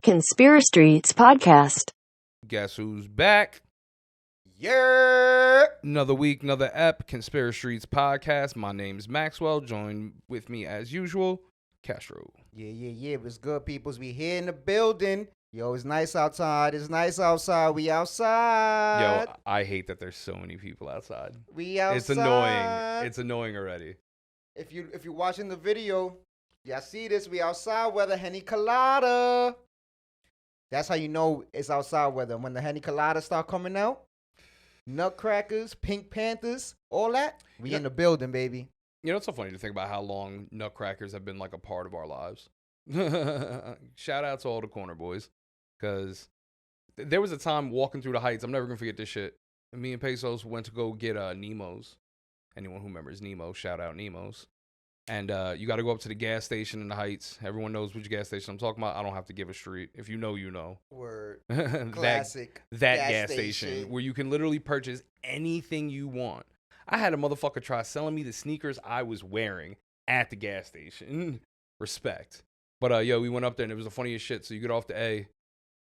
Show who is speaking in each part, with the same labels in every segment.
Speaker 1: Conspiracy Streets podcast.
Speaker 2: Guess who's back?
Speaker 3: Yeah.
Speaker 2: Another week, another ep, Conspiracy Streets podcast. My name's Maxwell. Joined with me as usual, Castro.
Speaker 3: Yeah. What's good, peoples? We here in the building. Yo, it's nice outside. We outside.
Speaker 2: Yo, I hate that there's so many people outside.
Speaker 3: We outside.
Speaker 2: It's annoying. It's annoying already.
Speaker 3: If you're watching the video, y'all see this. We outside weather, Henny Colada. That's how you know it's outside weather. When the Henny Coladas start coming out, Nutcrackers, Pink Panthers, all that, we in the building, baby.
Speaker 2: You know, it's so funny to think about how long Nutcrackers have been like a part of our lives. Shout out to all the corner boys. Because there was a time walking through the Heights, I'm never going to forget this shit. Me and Pesos went to go get Nemo's. Anyone who remembers Nemo, shout out Nemo's. And you got to go up to the gas station in the Heights. Everyone knows which gas station I'm talking about. I don't have to give a street. If you know, you know.
Speaker 3: Word.
Speaker 2: Classic. that gas station where you can literally purchase anything you want. I had a motherfucker try selling me the sneakers I was wearing at the gas station. Respect. But yo, we went up there and it was the funniest shit. So you get off the A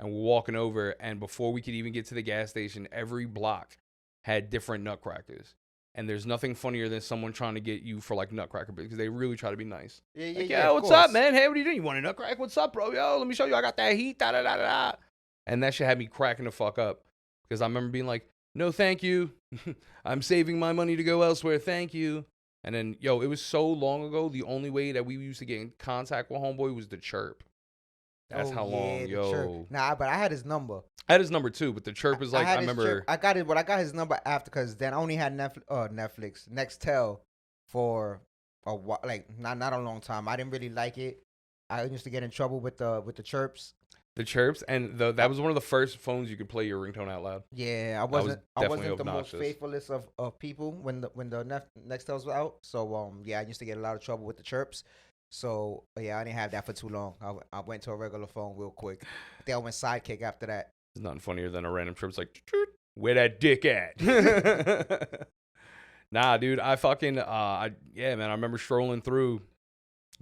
Speaker 2: and we're walking over. And before we could even get to the gas station, every block had different Nutcrackers. And there's nothing funnier than someone trying to get you for like Nutcracker because they really try to be nice.
Speaker 3: Yeah.
Speaker 2: What's up, man? Hey, what are you doing? You want a Nutcracker? What's up, bro? Yo, let me show you. I got that heat. Da da da da. And that shit had me cracking the fuck up because I remember being like, "No, thank you. I'm saving my money to go elsewhere. Thank you." And then, yo, it was so long ago. The only way that we used to get in contact with homeboy was the chirp. That's how long, yo.
Speaker 3: Chirp. Nah, but I had his number.
Speaker 2: I had his number too, but the chirp is like I remember.
Speaker 3: I got his number after because then I only had Netflix, Nextel for a while, like not a long time. I didn't really like it. I used to get in trouble with the chirps.
Speaker 2: The chirps, and that was one of the first phones you could play your ringtone out loud.
Speaker 3: Yeah, I wasn't
Speaker 2: obnoxious.
Speaker 3: the most faithfulest of people when the Nextels was out. So yeah, I used to get a lot of trouble with the chirps. So yeah, I didn't have that for too long. I went to a regular phone real quick. I think I went Sidekick after that.
Speaker 2: There's nothing funnier than a random chirp. It's like, where that dick at? Nah, dude, I fucking man, I remember strolling through,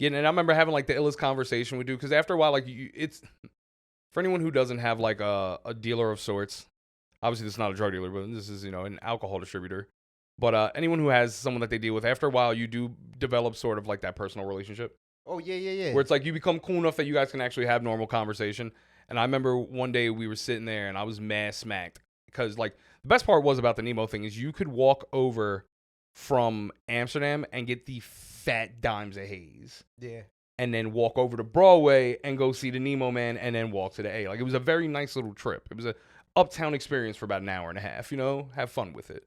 Speaker 2: and I remember having like the illest conversation with dude. Because after a while, like it's for anyone who doesn't have like a dealer of sorts. Obviously, this is not a drug dealer, but this is an alcohol distributor. But anyone who has someone that they deal with, after a while, you do develop sort of like that personal relationship.
Speaker 3: Oh, yeah.
Speaker 2: Where it's like you become cool enough that you guys can actually have normal conversation. And I remember one day we were sitting there and I was mad smacked. Because like the best part was about the Nemo thing is you could walk over from Amsterdam and get the fat dimes of haze.
Speaker 3: Yeah.
Speaker 2: And then walk over to Broadway and go see the Nemo Man and then walk to the A. Like it was a very nice little trip. It was a uptown experience for about an hour and a half, have fun with it.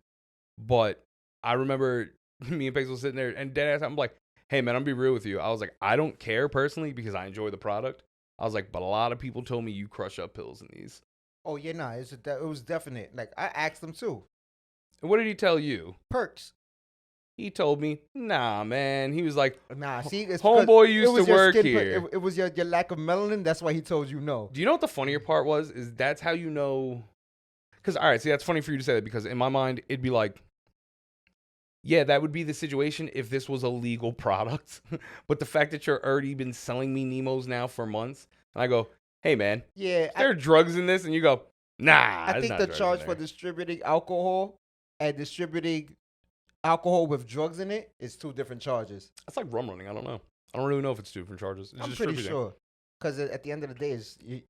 Speaker 2: But I remember me and Peso sitting there and deadass, I'm like, hey, man, I'm going to be real with you. I was like, I don't care personally because I enjoy the product. I was like, but a lot of people told me you crush up pills in these.
Speaker 3: Oh, yeah, nah, it was definite. Like, I asked them, too.
Speaker 2: And what did he tell you?
Speaker 3: Perks.
Speaker 2: He told me, nah, man. He was like,
Speaker 3: nah, see, it's
Speaker 2: homeboy used to work here.
Speaker 3: It was your lack of melanin. That's why he told you no.
Speaker 2: Do you know what the funnier part was? Is that's how you know. Because, all right, see, that's funny for you to say that because in my mind, it'd be like, yeah, that would be the situation if this was a legal product. But the fact that you're already been selling me Nemos now for months, and I go, hey, man, there are drugs in this? And you go, nah.
Speaker 3: I think the charge for distributing alcohol and distributing alcohol with drugs in it is two different charges.
Speaker 2: That's like rum running. I don't know. I don't really know if it's two different charges.
Speaker 3: I'm pretty sure. Because at the end of the day,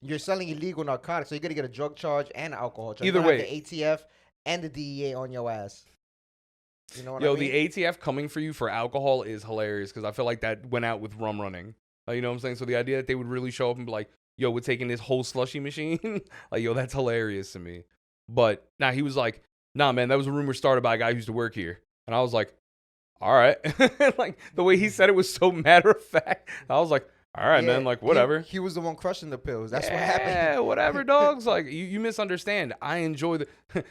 Speaker 3: you're selling illegal narcotics, so you're going to get a drug charge and an alcohol charge.
Speaker 2: Either way.
Speaker 3: The ATF and the DEA on your ass. You know what I mean?
Speaker 2: The ATF coming for you for alcohol is hilarious because I feel like that went out with rum running. You know what I'm saying? So the idea that they would really show up and be like, yo, we're taking this whole slushy machine. Like, yo, that's hilarious to me. But now he was like, nah, man, that was a rumor started by a guy who used to work here. And I was like, all right. Like the way he said it was so matter of fact. I was like, all right, man, like whatever.
Speaker 3: He was the one crushing the pills. That's what happened.
Speaker 2: Yeah, whatever, dogs. Like you misunderstand. I enjoy the.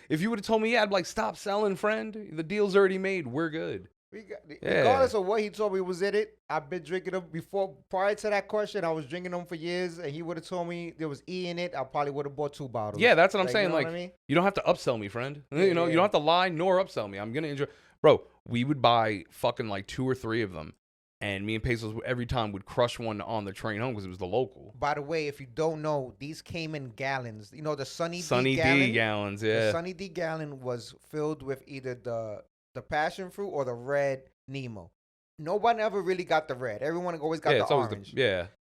Speaker 2: If you would have told me, I'd be like, stop selling, friend. The deal's already made. We're good.
Speaker 3: Regardless of what he told me was in it, I've been drinking them before. Prior to that question, I was drinking them for years, and he would have told me there was E in it. I probably would have bought 2 bottles.
Speaker 2: Yeah, that's what I'm saying.
Speaker 3: You know
Speaker 2: like,
Speaker 3: what I mean?
Speaker 2: You don't have to upsell me, friend. You don't have to lie nor upsell me. I'm gonna enjoy. Bro, we would buy fucking like 2 or 3 of them. And me and Pesos every time would crush one on the train home because it was the local.
Speaker 3: By the way, if you don't know, these came in gallons. You know the Sunny
Speaker 2: D
Speaker 3: gallon?
Speaker 2: gallons, yeah.
Speaker 3: The Sunny D gallon was filled with either the passion fruit or the red Nemo. No one ever really got the red. Everyone always got the orange.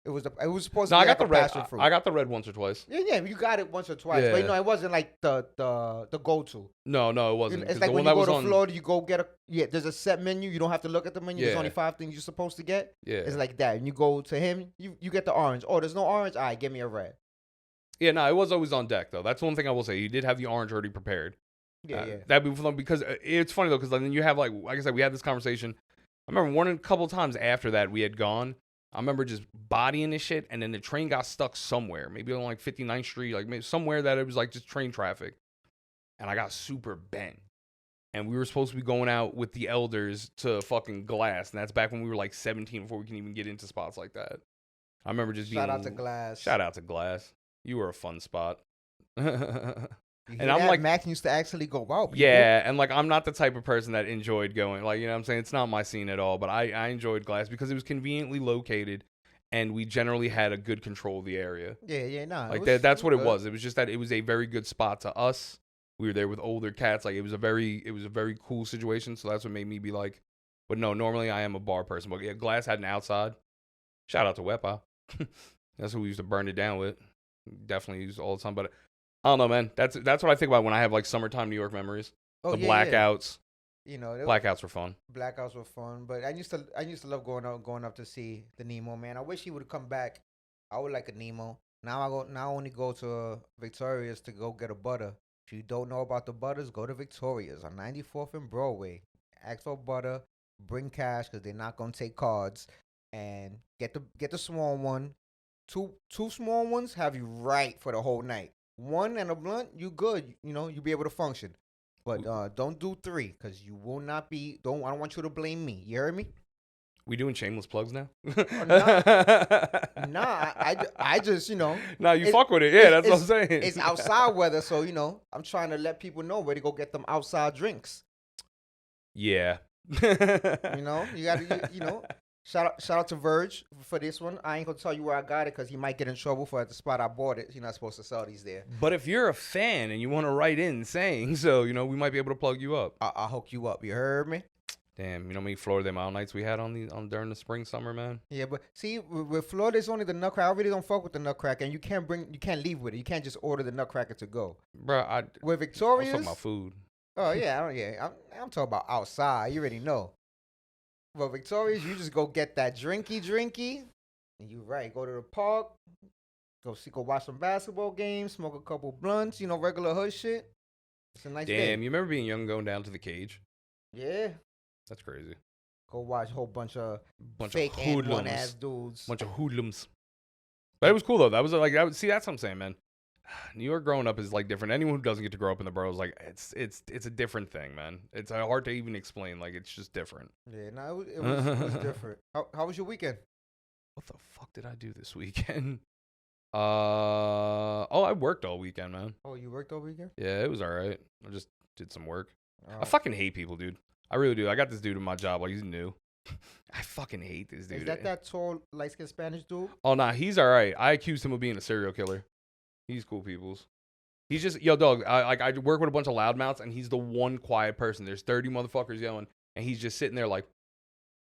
Speaker 3: It was supposed to be
Speaker 2: I got the red.
Speaker 3: passion fruit.
Speaker 2: I got the red once or twice.
Speaker 3: Yeah, you got it once or twice.
Speaker 2: Yeah.
Speaker 3: But it wasn't like the go-to.
Speaker 2: No, it wasn't.
Speaker 3: It's like when you go to Florida, you go get there's a set menu. You don't have to look at the menu. There's only 5 things you're supposed to get.
Speaker 2: Yeah.
Speaker 3: It's like that. And you go to him, you get the orange. Oh, there's no orange? All right, give me a red.
Speaker 2: Yeah, no, it was always on deck, though. That's one thing I will say. You did have the orange already prepared.
Speaker 3: Yeah.
Speaker 2: That'd be fun because it's funny, though, because then you have, like I said, we had this conversation. I remember a couple times after that we had gone. I remember just bodying this shit, and then the train got stuck somewhere, maybe on like 59th Street, like maybe somewhere that it was like just train traffic. And I got super bent. And we were supposed to be going out with the elders to fucking Glass, and that's back when we were like 17 before we can even get into spots like that. I remember just being...
Speaker 3: Shout out to Glass.
Speaker 2: Shout out to Glass. You were a fun spot.
Speaker 3: And I'm like, Mac used to actually go out.
Speaker 2: Yeah, and like I'm not the type of person that enjoyed going. Like, you know what I'm saying? It's not my scene at all, but I enjoyed Glass because it was conveniently located and we generally had a good control of the area.
Speaker 3: Yeah, nah.
Speaker 2: Like that's what it was. It was just that it was a very good spot to us. We were there with older cats. Like it was a very cool situation, so that's what made me be like, but no, normally I am a bar person. But yeah, Glass had an outside. Shout out to Wepa. That's who we used to burn it down with. Definitely use all the time, but I don't know, man. That's what I think about when I have like summertime New York memories. The blackouts.
Speaker 3: Yeah. You know,
Speaker 2: blackouts were fun.
Speaker 3: Blackouts were fun, but I used to love going up to see the Nemo, man. I wish he would come back. I would like a Nemo. Now I only go to Victoria's to go get a butter. If you don't know about the butters, go to Victoria's on 94th and Broadway. Ask for butter, bring cash because they're not gonna take cards, and get the small one. Two small ones have you right for the whole night. One and a blunt, you good. You know, you'll be able to function. But don't do 3 because you will not be. I don't want you to blame me. You heard me?
Speaker 2: We doing shameless plugs now?
Speaker 3: Nah, I just, you know.
Speaker 2: Nah, you fuck with it. Yeah, that's what I'm saying.
Speaker 3: It's outside weather, so, you know, I'm trying to let people know where to go get them outside drinks.
Speaker 2: Yeah.
Speaker 3: You know, you got to, you know. Shout out to Verge for this one. I ain't gonna tell you where I got it because he might get in trouble for at the spot I bought it. You're not supposed to sell these there.
Speaker 2: But if you're a fan and you want to write in saying so, you know, we might be able to plug you up.
Speaker 3: I'll hook you up. You heard me?
Speaker 2: Damn, you know how many Florida Mile nights we had on during the spring summer, man?
Speaker 3: Yeah, but see, with Florida, it's only the Nutcracker. I really don't fuck with the Nutcracker, and you can't leave with it. You can't just order the Nutcracker to go.
Speaker 2: Bro,
Speaker 3: with Victoria's,
Speaker 2: I'm talking about food.
Speaker 3: Oh yeah, I'm talking about outside. You already know. But Victoria's, you just go get that drinky, and you right. Go to the park, go watch some basketball games, smoke a couple blunts, you know, regular hood shit. It's a nice day.
Speaker 2: Damn, you remember being young going down to the cage?
Speaker 3: Yeah.
Speaker 2: That's crazy.
Speaker 3: Go watch a whole bunch of fake and one-ass dudes.
Speaker 2: Bunch of hoodlums. But it was cool, though. That was like, see, that's what I'm saying, man. New York growing up is like different. Anyone who doesn't get to grow up in the boroughs, like it's a different thing, man. It's hard to even explain. Like it's just different.
Speaker 3: Yeah, no, it was different. How was your weekend?
Speaker 2: What the fuck did I do this weekend? I worked all weekend, man.
Speaker 3: Oh, you worked all weekend?
Speaker 2: Yeah, it was all right. I just did some work.
Speaker 3: Oh.
Speaker 2: I fucking hate people, dude. I really do. I got this dude in my job. Like he's new. I fucking hate this dude.
Speaker 3: Is that tall, light-skinned Spanish dude?
Speaker 2: Oh nah, he's all right. I accused him of being a serial killer. He's cool peoples. He's just, yo, dog, I work with a bunch of loudmouths, and he's the one quiet person. There's 30 motherfuckers yelling, and he's just sitting there like,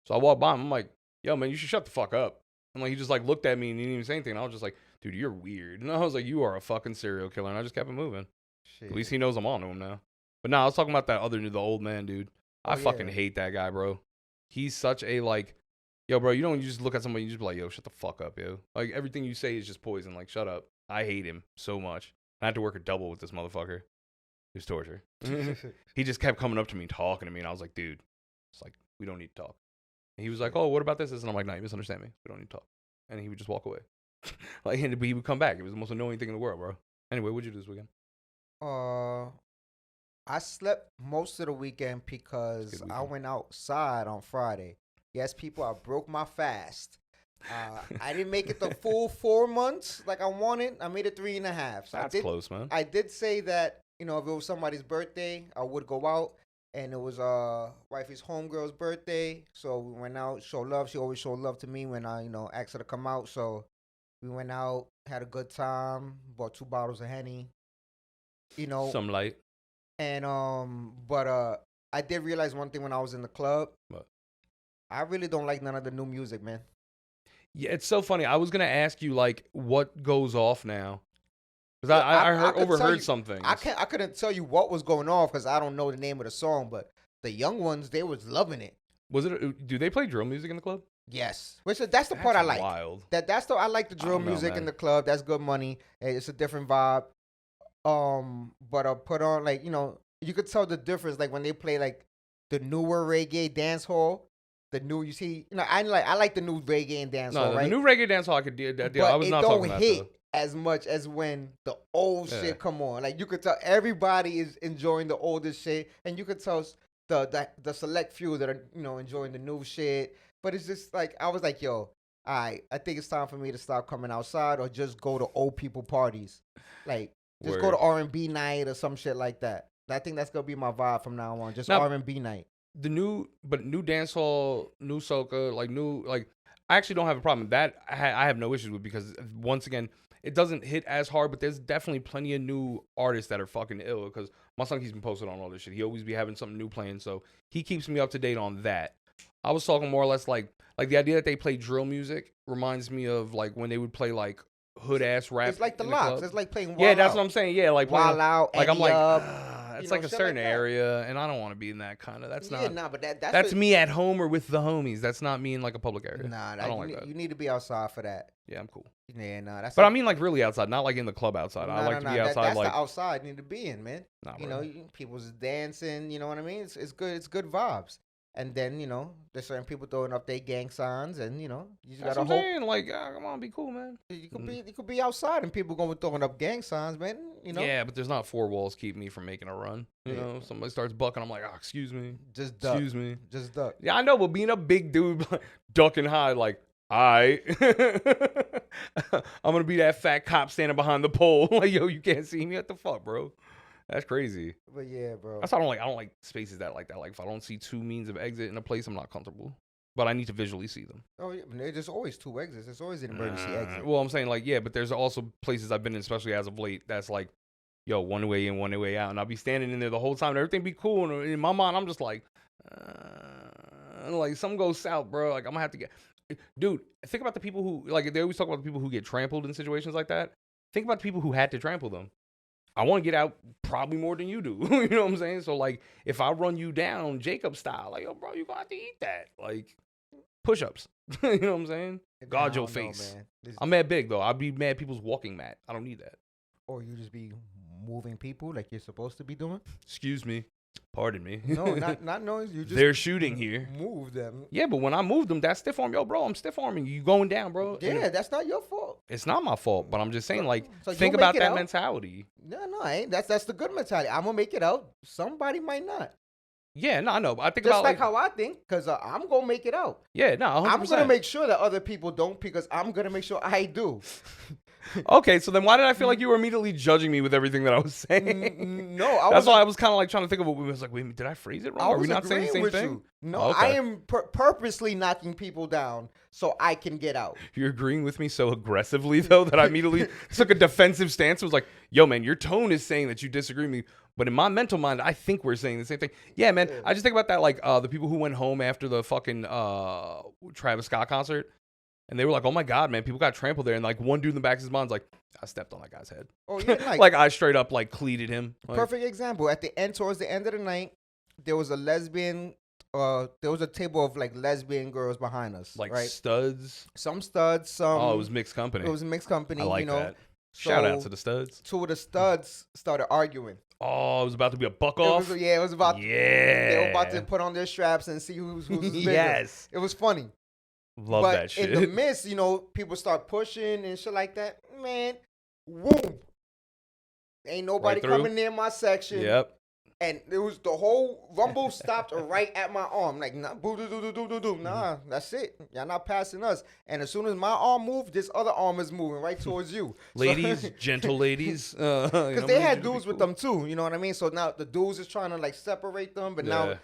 Speaker 2: so I walk by him, I'm like, yo, man, you should shut the fuck up. And like, he just like looked at me, and he didn't even say anything. And I was just like, dude, you're weird. And I was like, you are a fucking serial killer. And I just kept it moving.
Speaker 3: Shit.
Speaker 2: At least he knows I'm on to him now. But nah, I was talking about that other dude, the old man, dude. I fucking hate that guy, bro. He's such a, like, yo, bro, you just look at somebody, you just be like, yo, shut the fuck up, yo. Like, everything you say is just poison. Like, shut up. I hate him so much. I had to work a double with this motherfucker. It was torture. He just kept coming up to me, talking to me, and I was like, dude, it's like, we don't need to talk. And he was like, oh, what about this? And I'm like, no, you misunderstand me. We don't need to talk. And he would just walk away. Like, and he would come back. It was the most annoying thing in the world, bro. Anyway, what'd you do this weekend?
Speaker 3: I slept most of the weekend because I went outside on Friday. Yes, people, I broke my fast. I didn't make it the full 4 months like I wanted. I made it 3.5. So
Speaker 2: That's close, man.
Speaker 3: I did say that, you know, if it was somebody's birthday, I would go out. and it was wifey's homegirl's birthday. So we went out, show love. She always showed love to me when I asked her to come out. So we went out, had a good time, bought 2 bottles of Henny.
Speaker 2: Some light.
Speaker 3: And but I did realize one thing when I was in the club.
Speaker 2: What?
Speaker 3: I really don't like none of the new music, man.
Speaker 2: Yeah, it's so funny. I was gonna ask you like what goes off now, because I overheard something.
Speaker 3: I couldn't tell you what was going off because I don't know the name of the song, but the young ones, they was loving it.
Speaker 2: Was it? Do they play drill music in the club?
Speaker 3: Yes, that's the part I like.
Speaker 2: Wild.
Speaker 3: I like the drill music in the club. That's good money. It's a different vibe. But I put on you could tell the difference like when they play like the newer reggae dance hall. I like the new reggae and dance hall, right?
Speaker 2: The new reggae dance hall I could deal.
Speaker 3: But
Speaker 2: I was not talking about
Speaker 3: it don't hit as much as when the old shit come on. Like you could tell everybody is enjoying the oldest shit, and you could tell the select few that are enjoying the new shit. But it's just like I was like, yo, I think it's time for me to stop coming outside or just go to old people parties, like just go to R&B night or some shit like that. I think that's gonna be my vibe from now on, just R&B night.
Speaker 2: The new dance hall, new soca, I actually don't have a problem with that. I have no issues with, because once again, it doesn't hit as hard, but there's definitely plenty of new artists that are fucking ill, because my son keeps me posted on all this shit. He always be having something new playing, so he keeps me up to date on that. I was talking more or less like the idea that they play drill music reminds me of like when they would play like hood ass rap.
Speaker 3: It's like the locks. It's like playing Wild
Speaker 2: Yeah, that's
Speaker 3: Out.
Speaker 2: what I'm saying. Yeah, like
Speaker 3: Wild Out.
Speaker 2: Like I'm like it's like a certain
Speaker 3: like
Speaker 2: area, and I don't want to be in that kind of. That's not.
Speaker 3: Nah, but
Speaker 2: that's me at home or with the homies. That's not me in like a public area.
Speaker 3: Nah,
Speaker 2: I don't like that.
Speaker 3: You need to be outside for that.
Speaker 2: Yeah, I'm cool.
Speaker 3: Yeah, nah.
Speaker 2: But I mean like really outside, not like in the club outside. I like to be outside.
Speaker 3: That's
Speaker 2: like
Speaker 3: the outside you need to be in, man.
Speaker 2: Nah,
Speaker 3: people's dancing. You know what I mean? It's good. It's good vibes. And then there's certain people throwing up their gang signs, and you just
Speaker 2: that's
Speaker 3: gotta
Speaker 2: what I'm
Speaker 3: hope.
Speaker 2: saying. Like, come on, be cool, man.
Speaker 3: You could be outside, and people going throwing up gang signs, man.
Speaker 2: Yeah, but there's not 4 walls keeping me from making a run. You know, somebody starts bucking, I'm like, excuse me,
Speaker 3: just duck.
Speaker 2: Excuse me,
Speaker 3: just duck.
Speaker 2: Yeah, I know, but being a big dude, ducking high, like, I'm gonna be that fat cop standing behind the pole, like, yo, you can't see me. What the fuck, bro? That's crazy.
Speaker 3: But yeah, bro.
Speaker 2: That's why I don't like spaces like that. Like if I don't see 2 means of exit in a place, I'm not comfortable. But I need to visually see them.
Speaker 3: Oh yeah, there's always 2 exits. There's always an emergency exit.
Speaker 2: Well, I'm saying like but there's also places I've been in, especially as of late, that's like, yo, one way in, one way out, and I'll be standing in there the whole time. And everything be cool, and in my mind, I'm just like something goes south, bro. Like I'm gonna have to get. Dude, think about the people who they always talk about the people who get trampled in situations like that. Think about the people who had to trample them. I want to get out probably more than you do. You know what I'm saying? So, like, if I run you down Jacob style, like, yo, bro, you're going to have to eat that. Like, push-ups. You know what I'm saying? Guard your face. I'm mad big, though. I'd be mad people's walking mat. I don't need that.
Speaker 3: Or you just be moving people like you're supposed to be doing?
Speaker 2: Excuse me. Pardon me.
Speaker 3: No, not noise. You just
Speaker 2: They're shooting here.
Speaker 3: Move them.
Speaker 2: Yeah, but when I move them, that's stiff arm. Yo, bro, I'm stiff arming you. You going down, bro.
Speaker 3: Yeah, that's not your fault.
Speaker 2: It's not my fault, but I'm just saying,
Speaker 3: so
Speaker 2: think about that mentality.
Speaker 3: No, I ain't. That's the good mentality. I'm gonna make it out. Somebody might not.
Speaker 2: Yeah, no, I know. But I think
Speaker 3: just
Speaker 2: about
Speaker 3: like how I think, because I'm gonna make it out.
Speaker 2: Yeah, no, 100%.
Speaker 3: I'm gonna make sure that other people don't, because I'm gonna make sure I do.
Speaker 2: Okay, so then why did I feel like you were immediately judging me with everything that I was saying?
Speaker 3: No,
Speaker 2: that's why I was kind of like trying to think of what we was like. Wait, did I phrase it wrong? Are we not saying the same thing?
Speaker 3: You. No, okay. I am purposely knocking people down so I can get out.
Speaker 2: You're agreeing with me so aggressively though that I immediately took a defensive stance. It was like, yo, man, your tone is saying that you disagree with me, but in my mental mind, I think we're saying the same thing. Yeah, man. I just think about that, like the people who went home after the fucking Travis Scott concert. And they were like, oh, my God, man, people got trampled there. And, like, one dude in the back of his mind's like, I stepped on that guy's head.
Speaker 3: Oh, yeah.
Speaker 2: Like I straight up, like, cleated him. Like,
Speaker 3: perfect example. At the end, towards the end of the night, there was a lesbian, there was a table of, like, lesbian girls behind us.
Speaker 2: Like
Speaker 3: right?
Speaker 2: studs?
Speaker 3: Some studs, some.
Speaker 2: Oh, it was mixed company.
Speaker 3: It was a mixed company.
Speaker 2: I like that. So, shout out to the studs. 2 of the
Speaker 3: studs started arguing.
Speaker 2: Oh, it was about to be a buck off?
Speaker 3: It was about.
Speaker 2: Yeah.
Speaker 3: They were about to put on their straps and see who's bigger.
Speaker 2: Yes.
Speaker 3: It was funny.
Speaker 2: Love that shit.
Speaker 3: In the midst, people start pushing and shit like that. Man, whoom. Ain't nobody coming near my section.
Speaker 2: Yep.
Speaker 3: And it was the whole rumble stopped right at my arm. Like, nah, nah, that's it. Y'all not passing us. And as soon as my arm moved, this other arm is moving right towards you.
Speaker 2: Ladies, gentle ladies.
Speaker 3: Because they had dudes with them too. You know what I mean? So now the dudes is trying to like separate them, but now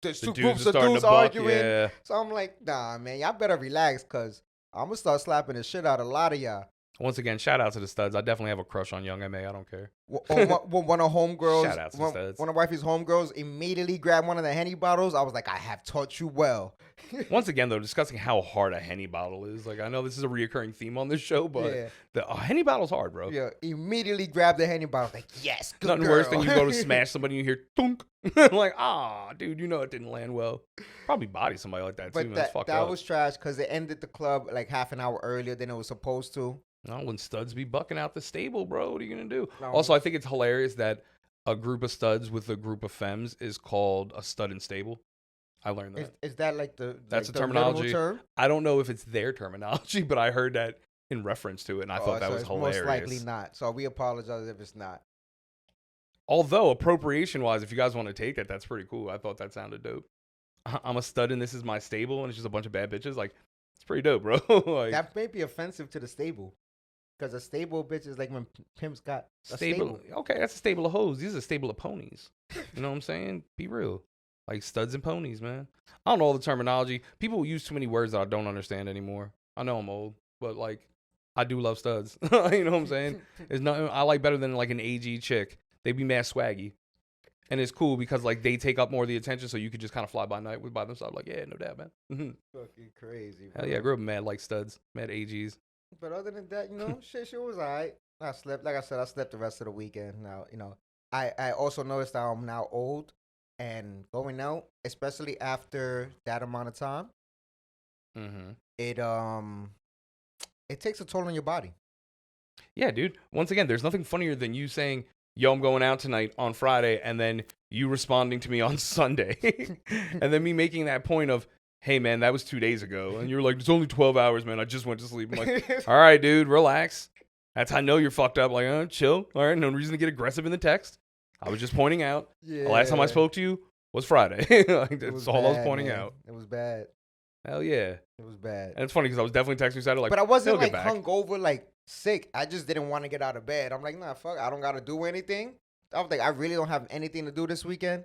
Speaker 3: there's two groups of dudes arguing. Yeah. So I'm like, nah, man, y'all better relax, because I'm going to start slapping the shit out of a lot of y'all.
Speaker 2: Once again, shout out to the studs. I definitely have a crush on Young M.A. I don't care.
Speaker 3: One of homegirls,
Speaker 2: shout out to the studs.
Speaker 3: One of wifey's homegirls immediately grabbed one of the Henny bottles. I was like, I have taught you well.
Speaker 2: Once again, though, discussing how hard a Henny bottle is. Like, I know this is a reoccurring theme on this show, but the Henny bottle's hard, bro.
Speaker 3: Yeah, immediately grabbed the Henny bottle. Like, yes, good
Speaker 2: Nothing
Speaker 3: girl.
Speaker 2: worse than you go to smash somebody and you hear thunk. Like, dude, you know it didn't land well. Probably body somebody like that, too.
Speaker 3: But that was trash, because it ended the club like half an hour earlier than it was supposed to.
Speaker 2: No, when studs be bucking out the stable, bro, what are you going to do?
Speaker 3: No.
Speaker 2: Also, I think it's hilarious that a group of studs with a group of femmes is called a stud and stable. I learned that.
Speaker 3: Is that like
Speaker 2: that's
Speaker 3: like
Speaker 2: a terminology?
Speaker 3: Term?
Speaker 2: I don't know if it's their terminology, but I heard that in reference to it, and I thought that was hilarious.
Speaker 3: Most likely not. So we apologize if it's not.
Speaker 2: Although, appropriation-wise, if you guys want to take that, that's pretty cool. I thought that sounded dope. I'm a stud and this is my stable, and it's just a bunch of bad bitches. Like, it's pretty dope, bro. Like,
Speaker 3: that may be offensive to the stable. Because a stable bitch is like when pimps got a stable.
Speaker 2: Okay, that's a stable of hoes. These are a stable of ponies. You know what I'm saying? Be real. Like studs and ponies, man. I don't know all the terminology. People use too many words that I don't understand anymore. I know I'm old, but like, I do love studs. You know what I'm saying? It's nothing I like better than like an AG chick. They be mad swaggy. And it's cool because like they take up more of the attention, so you could just kind of fly by night by themselves. Like, yeah, no doubt, man.
Speaker 3: Fucking crazy, bro.
Speaker 2: Hell yeah, I grew up mad like studs, mad AGs.
Speaker 3: But other than that, you know, shit was all right. I slept. Like I said, I slept the rest of the weekend. Now, you know, I also noticed that I'm now old, and going out, especially after that amount of time, it takes a toll on your body.
Speaker 2: Yeah, dude. Once again, there's nothing funnier than you saying, yo, I'm going out tonight on Friday, and then you responding to me on Sunday. And then me making that point of, hey, man, that was 2 days ago. And you're like, it's only 12 hours, man. I just went to sleep. I'm like, all right, dude, relax. That's how I know you're fucked up. Like, chill. All right, no reason to get aggressive in the text. I was just pointing out. Yeah. The last time I spoke to you was Friday. Like, that's all I was pointing out.
Speaker 3: It was bad.
Speaker 2: Hell yeah.
Speaker 3: It was bad.
Speaker 2: And it's funny because I was definitely texting you Saturday. Like,
Speaker 3: but I wasn't like hungover, like sick. I just didn't want to get out of bed. I'm like, nah, fuck. I don't got to do anything. I was like, I really don't have anything to do this weekend.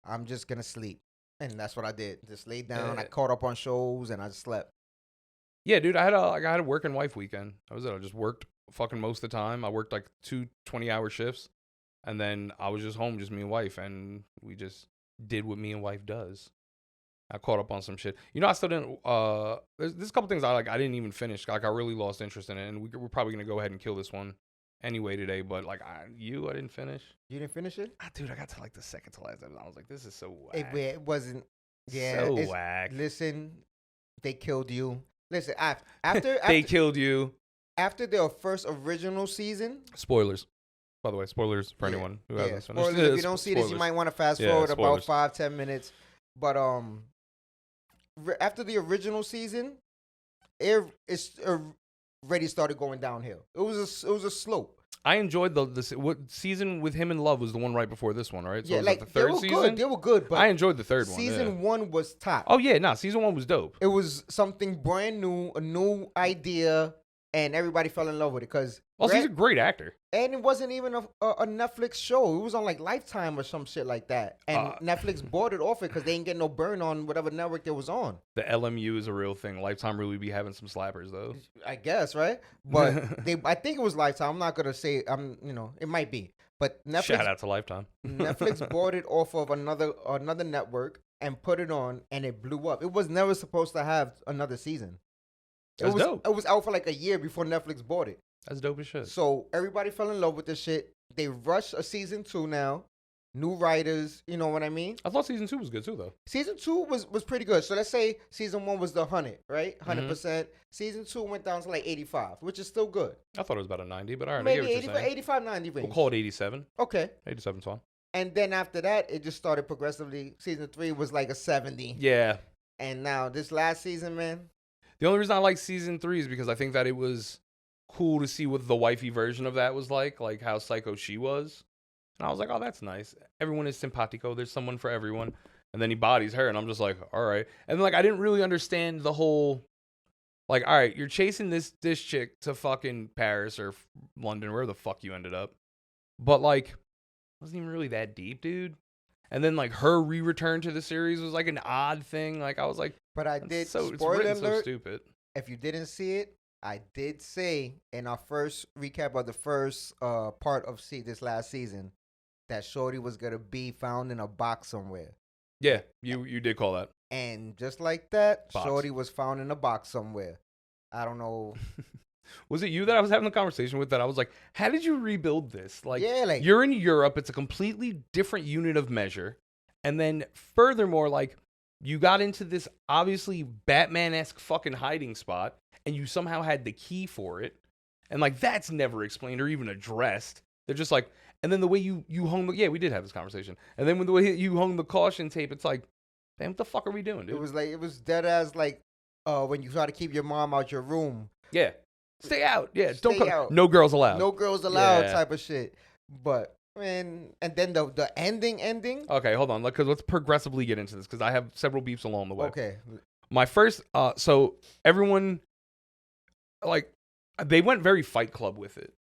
Speaker 3: I'm just going to sleep. And that's what I did. Just laid down. I caught up on shows and I just slept.
Speaker 2: Yeah, dude. I had a work and wife weekend. That was it. I just worked fucking most of the time. I worked like 2 20-hour shifts. And then I was just home, just me and wife. And we just did what me and wife does. I caught up on some shit. You know, I still didn't. There's a couple things I didn't even finish. Like, I really lost interest in it. And we're probably going to go ahead and kill this one anyway today. But like, I didn't finish. You didn't finish it? Dude, I got to like the second to last episode. I was like, this is so whack. It wasn't. Yeah. So whack. Listen, they killed you. Listen, after they killed you. After their first original season. Spoilers. By the way, spoilers for anyone who hasn't finished. Spoilers. If you don't see this, you might want to fast forward about 5-10 minutes. But after the original season, it's already started going downhill. It was a slope. I enjoyed what season with him in love was the one right before this one, right? So yeah, like the third season. They were good, but I enjoyed the third one. Season 1 was top. Oh yeah, season 1 was dope. It was something brand new, a new idea, and everybody fell in love with it because. Also, he's a great actor. And it wasn't even a Netflix show. It was on like Lifetime or some shit like that. And Netflix bought it off it because they didn't get no burn on whatever network it was on. The LMU is a real thing. Lifetime really be having some slappers though. I guess, right? But I think it was Lifetime. I'm not gonna say it might be. But Netflix. Shout out to Lifetime. Netflix bought it off of another network and put it on, and it blew up. It was never supposed to have another season. That's dope. It was out for like a year before Netflix bought it. That's dope as shit. So everybody fell in love with this shit. They rushed a season 2 now. New writers, you know what I mean? I thought season 2 was good too, though. Season 2 was pretty good. So let's say season 1 was the 100, right? 100%. Mm-hmm. Season 2 went down to like 85, which is still good. I thought it was about a 90, but all right. Maybe 85, 90 range. We'll call it 87. Okay. 87's fine. And then after that, it just started progressively. Season 3 was like a 70. Yeah. And now this last season, man. The only reason I like season 3 is because I think that it was cool to see what the wifey version of that was like how psycho she was. And I was like, oh, that's nice. Everyone is simpatico. There's someone for everyone. And then he bodies her, and I'm just like, all right. And like, I didn't really understand the whole, like, all right, you're chasing this chick to fucking Paris or London, where the fuck you ended up. But like, it wasn't even really that deep, dude. And then like her return to the series was like an odd thing. Like I was like,
Speaker 3: but I did.
Speaker 2: So it's
Speaker 3: spoiler
Speaker 2: written
Speaker 3: alert,
Speaker 2: so stupid.
Speaker 3: If you didn't see it, I did say in our first recap of the first part of this last season that Shorty was gonna be found in a box somewhere.
Speaker 2: Yeah, you did call that.
Speaker 3: And just like that,
Speaker 2: Box.
Speaker 3: Shorty was found in a box somewhere. I don't know.
Speaker 2: Was it you that I was having the conversation with that I was like, how did you rebuild this? Like,
Speaker 3: Yeah, like-
Speaker 2: you're in Europe. It's a completely different unit of measure. And then furthermore, like, you got into this obviously Batman-esque fucking hiding spot and you somehow had the key for it. And like, that's never explained or even addressed. They're just like, and then the way you hung the, yeah, we did have this conversation. And then when the way you hung the caution tape, it's like, damn, what the fuck are we doing, dude?
Speaker 3: It was dead as like when you try to keep your mom out your room.
Speaker 2: Yeah. Stay out. Yeah.
Speaker 3: Stay
Speaker 2: Don't come.
Speaker 3: out.
Speaker 2: No girls allowed.
Speaker 3: No girls allowed
Speaker 2: Yeah.
Speaker 3: type of shit. But man, and then the ending.
Speaker 2: Okay, hold on. Because let's progressively get into this because I have several beefs along the way.
Speaker 3: Okay.
Speaker 2: My first, so everyone, like, they went very Fight Club with it,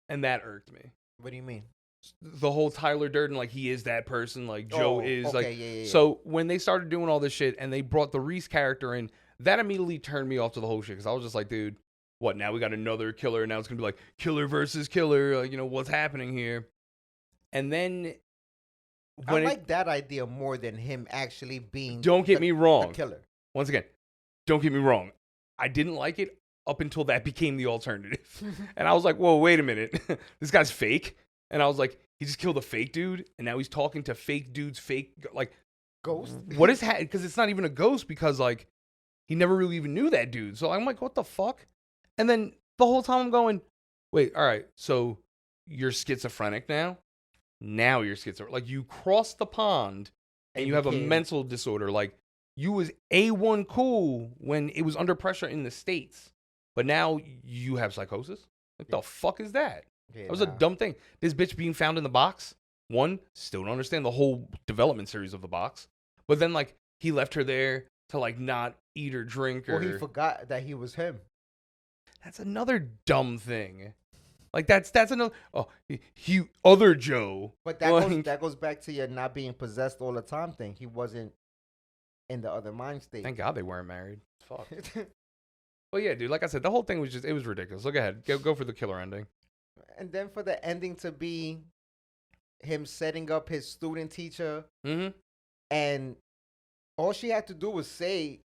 Speaker 2: and that irked me.
Speaker 3: What do you mean?
Speaker 2: The whole Tyler Durden, like, he is that person, like Joe is,
Speaker 3: okay,
Speaker 2: like.
Speaker 3: yeah.
Speaker 2: So when they started doing all this shit and they brought the Reese character in, that immediately turned me off to the whole shit because I was just like, dude, what? Now we got another killer. Now it's gonna be like killer versus killer. Like, you know what's happening here? And then
Speaker 3: I like that idea more than him actually being.
Speaker 2: Don't get me wrong.
Speaker 3: The killer.
Speaker 2: Once again, don't get me wrong. I didn't like it up until that became the alternative. And I was like, whoa, wait a minute. This guy's fake. And I was like, he just killed a fake dude. And now he's talking to fake dudes, like.
Speaker 3: Ghost?
Speaker 2: What is that? Because it's not even a ghost because, like, he never really even knew that dude. So I'm like, what the fuck? And then the whole time I'm going, wait, all right. So you're schizophrenic now? Now you're schizophrenic. Like, you crossed the pond and you have a mental disorder. Like, you was A1 cool when it was under pressure in the States. But now you have psychosis? What the fuck is that?
Speaker 3: Yeah,
Speaker 2: That was a dumb thing. This bitch being found in the box. One, still don't understand the whole development series of the box. But then, like, he left her there to, like, not eat or drink. Or
Speaker 3: he forgot that he was him.
Speaker 2: That's another dumb thing. Like, that's another. Oh, he other Joe.
Speaker 3: But that goes back to your not being possessed all the time thing. He wasn't in the other mind state.
Speaker 2: Thank God they weren't married. Fuck. But yeah, dude, like I said, the whole thing was just, it was ridiculous. Look ahead. Go for the killer ending.
Speaker 3: And then for the ending to be him setting up his student teacher.
Speaker 2: Mm-hmm.
Speaker 3: And all she had to do was say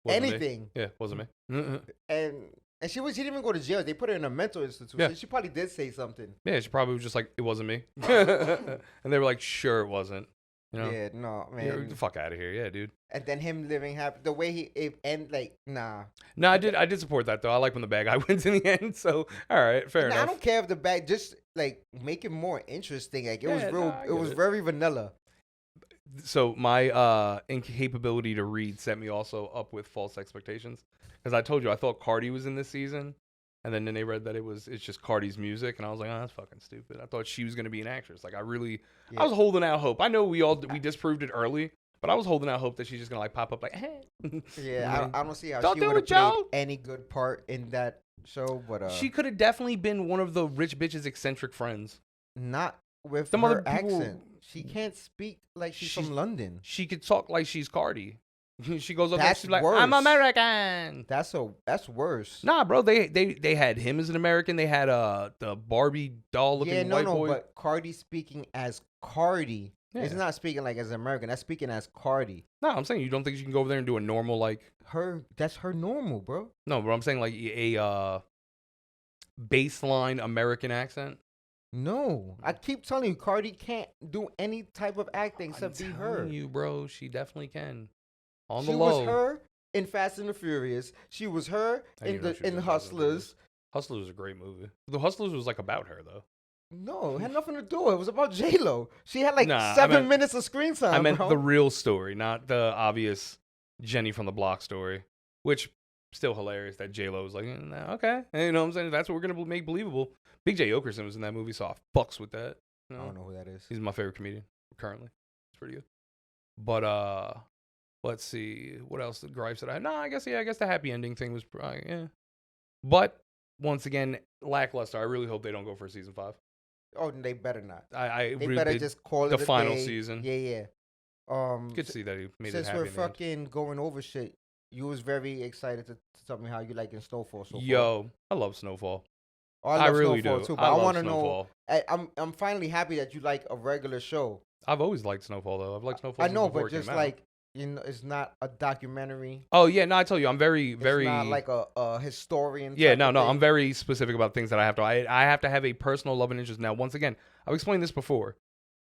Speaker 3: anything.
Speaker 2: Me. Yeah, wasn't me. Mm-hmm.
Speaker 3: And she didn't even go to jail. They put her in a mental institution.
Speaker 2: Yeah.
Speaker 3: She probably did say something.
Speaker 2: Yeah, she probably was just like, it wasn't me. And they were like, sure it wasn't. You know?
Speaker 3: Yeah, no, man.
Speaker 2: Get the fuck out of here. Yeah, dude.
Speaker 3: And then him living happy. The way nah.
Speaker 2: No, I did support that, though. I like when the bad guy wins in the end. So, all right, fair enough.
Speaker 3: I don't care if the bad, just, like, make it more interesting. Like, it was very vanilla.
Speaker 2: So my incapability to read set me also up with false expectations. Because I told you, I thought Cardi was in this season. And then they read that it's just Cardi's music. And I was like, oh, that's fucking stupid. I thought she was going to be an actress. Like, I was holding out hope. I know we disproved it early. But I was holding out hope that she's just going to, like, pop up like, hey.
Speaker 3: Yeah, I don't see how
Speaker 2: don't
Speaker 3: she would have played
Speaker 2: Joe.
Speaker 3: any good part in that show. But
Speaker 2: she could have definitely been one of the rich bitch's eccentric friends.
Speaker 3: Not with
Speaker 2: Some
Speaker 3: her
Speaker 2: other people,
Speaker 3: accent. She can't speak like she's from London.
Speaker 2: She could talk like she's Cardi. She goes up there,
Speaker 3: That's
Speaker 2: she's like,
Speaker 3: worse.
Speaker 2: I'm American.
Speaker 3: That's worse.
Speaker 2: Nah, bro, they had him as an American. They had the Barbie doll looking white boy.
Speaker 3: But Cardi speaking as Cardi.
Speaker 2: Yeah.
Speaker 3: It's not speaking like as American. That's speaking as Cardi.
Speaker 2: No, I'm saying you don't think she can go over there and do a normal, like,
Speaker 3: that's her normal, bro.
Speaker 2: No, but I'm saying like a baseline American accent.
Speaker 3: No, I keep telling you, Cardi can't do any type of acting except be her.
Speaker 2: I'm telling you, bro, she definitely can. On the
Speaker 3: She
Speaker 2: low.
Speaker 3: was her in Fast and the Furious. She was her in Hustlers.
Speaker 2: Hustlers was a great movie. The Hustlers was like about her though.
Speaker 3: No, it had nothing to do with it. It was about J-Lo. She had like
Speaker 2: Nah,
Speaker 3: 7 minutes of screen time.
Speaker 2: I meant
Speaker 3: bro.
Speaker 2: the real story, not the obvious Jenny from the Block story. Which Still hilarious that J-Lo was like, nah, okay. And you know what I'm saying? That's what we're going to make believable. Big J. Okerson was in that movie, so I fucks with that. You know?
Speaker 3: I don't know who that is.
Speaker 2: He's my favorite comedian currently. It's pretty good. But, let's see. What else? The gripes that I had? No, I guess the happy ending thing was, yeah. But, once again, lackluster. I really hope they don't go for season 5.
Speaker 3: Oh, they better not.
Speaker 2: They
Speaker 3: really better just call it
Speaker 2: the
Speaker 3: a
Speaker 2: final
Speaker 3: day.
Speaker 2: season.
Speaker 3: Yeah.
Speaker 2: Good to see that he made it happy.
Speaker 3: Since we're fucking going over shit, you was very excited to tell me how you like in Snowfall so far.
Speaker 2: Yo, I love Snowfall.
Speaker 3: Oh, I love
Speaker 2: really
Speaker 3: Snowfall
Speaker 2: do.
Speaker 3: too, but
Speaker 2: I
Speaker 3: want to
Speaker 2: Snowfall.
Speaker 3: know. I'm finally happy that you like a regular show.
Speaker 2: I've always liked Snowfall though. I've liked Snowfall.
Speaker 3: I know,
Speaker 2: since before
Speaker 3: but
Speaker 2: it
Speaker 3: just
Speaker 2: came
Speaker 3: like it's not a documentary.
Speaker 2: Oh yeah, no, I tell you, I'm very.
Speaker 3: It's not like a historian.
Speaker 2: Yeah, no, I'm very specific about things that I have to. I have to have a personal love and interest. Now, once again, I've explained this before.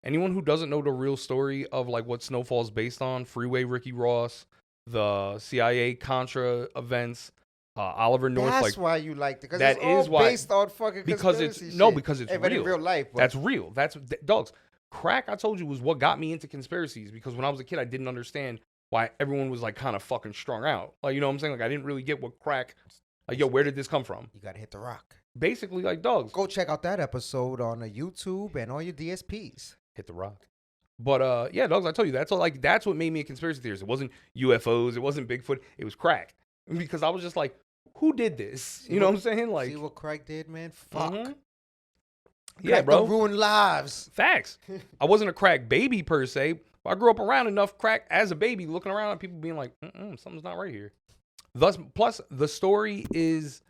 Speaker 2: Anyone who doesn't know the real story of like what Snowfall is based on, Freeway Ricky Ross, the CIA Contra events, Oliver North.
Speaker 3: That's why you liked it, because
Speaker 2: that
Speaker 3: it's all
Speaker 2: is why,
Speaker 3: based on fucking
Speaker 2: because
Speaker 3: conspiracy
Speaker 2: it's
Speaker 3: shit.
Speaker 2: no, because it's
Speaker 3: in
Speaker 2: real.
Speaker 3: real life. But
Speaker 2: That's real. That's dogs. Crack, I told you, was what got me into conspiracies, because when I was a kid, I didn't understand why everyone was like kind of fucking strung out. Like, you know what I'm saying? Like, I didn't really get what crack. Like, yo, where did this come from?
Speaker 3: You gotta hit the rock.
Speaker 2: Basically, like dogs.
Speaker 3: Go check out that episode on YouTube and all your DSPs.
Speaker 2: Hit the rock. But yeah, dogs, I told you, that's what made me a conspiracy theorist. It wasn't UFOs, it wasn't Bigfoot, it was crack. Because I was just like, who did this? You know what I'm saying? Like,
Speaker 3: see what crack did, man? Fuck.
Speaker 2: Mm-hmm.
Speaker 3: Yeah,
Speaker 2: Yeah, bro.
Speaker 3: ruin lives.
Speaker 2: Facts. I wasn't a crack baby per se. But I grew up around enough crack as a baby, looking around at people being like, something's not right here. Thus, plus the story is,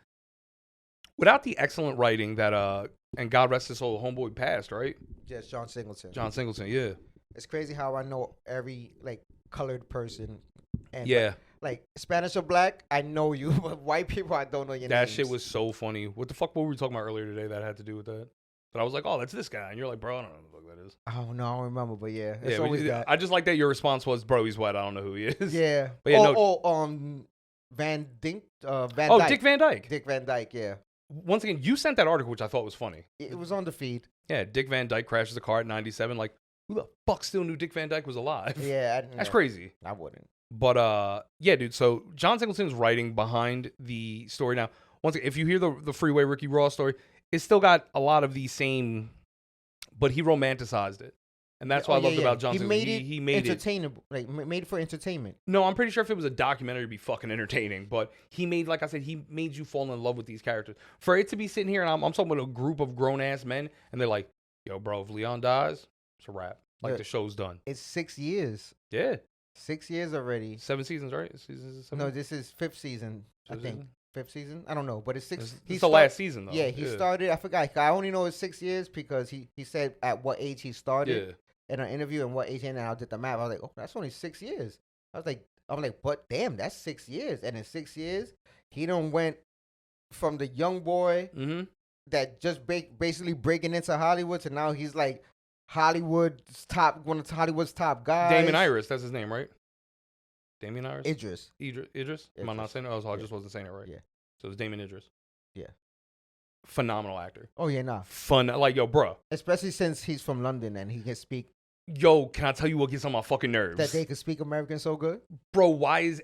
Speaker 2: without the excellent writing that and God rest his soul, homeboy passed, right?
Speaker 3: Yes, John Singleton.
Speaker 2: John Singleton, yeah.
Speaker 3: It's crazy how I know every like colored person. And
Speaker 2: Yeah.
Speaker 3: like Spanish or black, I know you, but white people, I don't know your
Speaker 2: That
Speaker 3: names.
Speaker 2: shit was so funny. What the fuck were we talking about earlier today that had to do with that? But I was like, oh, that's this guy. And you're like, bro, I don't know who the fuck that is.
Speaker 3: Oh, no, I don't remember, but yeah. It's
Speaker 2: Yeah,
Speaker 3: always that.
Speaker 2: I just like that your response was, bro, he's white. I don't know who he is.
Speaker 3: Yeah.
Speaker 2: But yeah,
Speaker 3: Van Dyke.
Speaker 2: Dick Van Dyke.
Speaker 3: Dick Van Dyke, yeah.
Speaker 2: Once again, you sent that article, which I thought was funny.
Speaker 3: It was on the feed.
Speaker 2: Yeah, Dick Van Dyke crashes a car at 97. Like, who the fuck still knew Dick Van Dyke was alive?
Speaker 3: Yeah.
Speaker 2: That's crazy.
Speaker 3: I wouldn't.
Speaker 2: But, yeah, dude, so John Singleton's writing behind the story. Now, once again, if you hear the Freeway Ricky Ross story, it's still got a lot of the same, but he romanticized it. And that's what I loved about John Singleton. He made it
Speaker 3: entertainable, like made it for entertainment.
Speaker 2: No, I'm pretty sure if it was a documentary, it'd be fucking entertaining. But he made, like I said, he made you fall in love with these characters. For it to be sitting here, and I'm talking about a group of grown-ass men, and they're like, yo, bro, if Leon dies, it's a wrap. Like, the show's done.
Speaker 3: It's 6 years.
Speaker 2: Yeah.
Speaker 3: 6 years already.
Speaker 2: 7 seasons, right?
Speaker 3: No, this is 5th season, I think. 5th season? I don't know, but it's 6.
Speaker 2: It's the last season, though.
Speaker 3: Yeah, he started, I forgot. I only know it's 6 years because he said at what age he started in an interview and what age, and I did the math. I was like, oh, that's only 6 years. I'm like, but damn, that's 6 years. And in 6 years, he done went from the young boy that just basically breaking into Hollywood to now he's like Hollywood's top, one of Hollywood's top guys.
Speaker 2: Damon Iris, that's his name, right? Damien Iris?
Speaker 3: Idris.
Speaker 2: Am I not saying it? Oh, I just wasn't saying it right.
Speaker 3: Yeah.
Speaker 2: So it's Damon Idris.
Speaker 3: Yeah.
Speaker 2: Phenomenal actor.
Speaker 3: Oh, yeah, nah.
Speaker 2: Like, yo, bro.
Speaker 3: Especially since he's from London and he can speak.
Speaker 2: Yo, can I tell you what gets on my fucking nerves?
Speaker 3: That they can speak American so good?
Speaker 2: Bro, why is,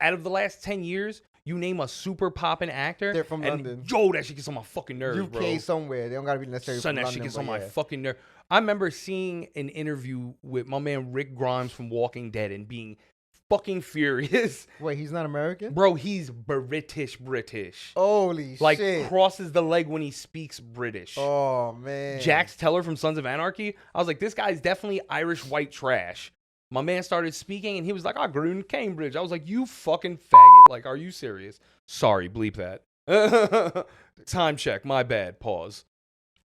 Speaker 2: out of the last 10 years, you name a super poppin' actor.
Speaker 3: They're from London.
Speaker 2: Yo, that shit gets on my fucking nerves,
Speaker 3: UK
Speaker 2: bro.
Speaker 3: somewhere. They don't got to be necessarily
Speaker 2: Son,
Speaker 3: from
Speaker 2: that
Speaker 3: London.
Speaker 2: shit gets on my fucking nerves. I remember seeing an interview with my man Rick Grimes from Walking Dead and being fucking furious.
Speaker 3: Wait, he's not American?
Speaker 2: Bro, he's British.
Speaker 3: Holy
Speaker 2: like,
Speaker 3: shit.
Speaker 2: crosses the leg when he speaks British.
Speaker 3: Oh, man.
Speaker 2: Jax Teller from Sons of Anarchy. I was like, this guy's definitely Irish white trash. My man started speaking and he was like, I grew in Cambridge. I was like, you fucking faggot. Like, are you serious? Sorry, bleep that. Time check. My bad. Pause.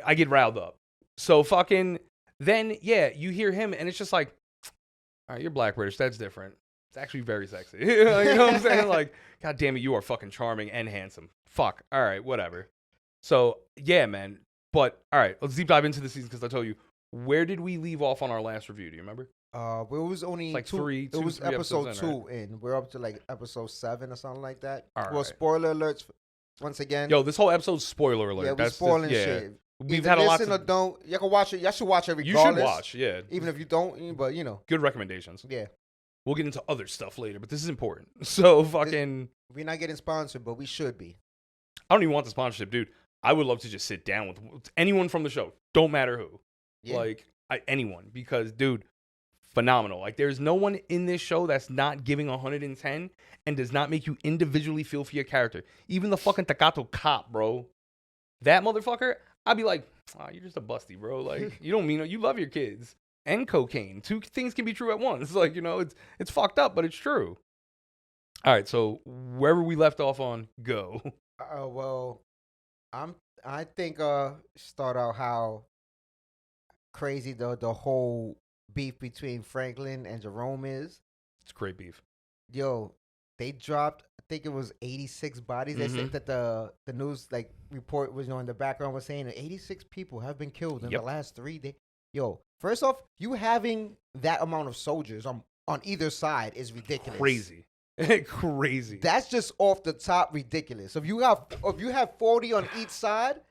Speaker 2: I get riled up. So fucking, then, yeah, you hear him and it's just like, all right, you're black British. That's different. It's actually very sexy. You know what I'm saying? Like, God damn it, you are fucking charming and handsome. Fuck. All right, whatever. So, yeah, man. But, all right, let's deep dive into the season because I told you, where did we leave off on our last review? Do you remember?
Speaker 3: It was only
Speaker 2: like
Speaker 3: three
Speaker 2: episodes
Speaker 3: episode
Speaker 2: in,
Speaker 3: 2
Speaker 2: right?
Speaker 3: in. We're up to like episode 7 or something like that.
Speaker 2: All
Speaker 3: well,
Speaker 2: right.
Speaker 3: spoiler alerts once again.
Speaker 2: Yo, this whole episode's spoiler alert.
Speaker 3: Yeah, we're
Speaker 2: That's
Speaker 3: spoiling
Speaker 2: just,
Speaker 3: shit.
Speaker 2: We've
Speaker 3: Either
Speaker 2: had a lot
Speaker 3: listen or don't. You can watch it. Y'all should watch it
Speaker 2: You
Speaker 3: regardless.
Speaker 2: should watch, yeah.
Speaker 3: Even if you don't, but you know.
Speaker 2: Good recommendations.
Speaker 3: Yeah.
Speaker 2: We'll get into other stuff later, but this is important. So fucking...
Speaker 3: We're not getting sponsored, but we should be.
Speaker 2: I don't even want the sponsorship, dude. I would love to just sit down with anyone from the show. Don't matter who. Yeah. Like, anyone. Because, dude, phenomenal. Like, there's no one in this show that's not giving 110 and does not make you individually feel for your character. Even the fucking Takato cop, bro. That motherfucker, I'd be like, oh, you're just a busty, bro. Like, you don't mean it. You love your kids. And cocaine. Two things can be true at once. Like, you know, it's fucked up, but it's true. All right, so wherever we left off on, go.
Speaker 3: Well, I think start out how crazy the whole beef between Franklin and Jerome is.
Speaker 2: It's great beef.
Speaker 3: Yo, they dropped, I think it was 86 bodies. They said that the news report was in the background was saying that 86 people have been killed in the last 3 days. Yo, first off, you having that amount of soldiers on either side is ridiculous.
Speaker 2: Crazy. Crazy.
Speaker 3: That's just off the top ridiculous. If you have 40 on each side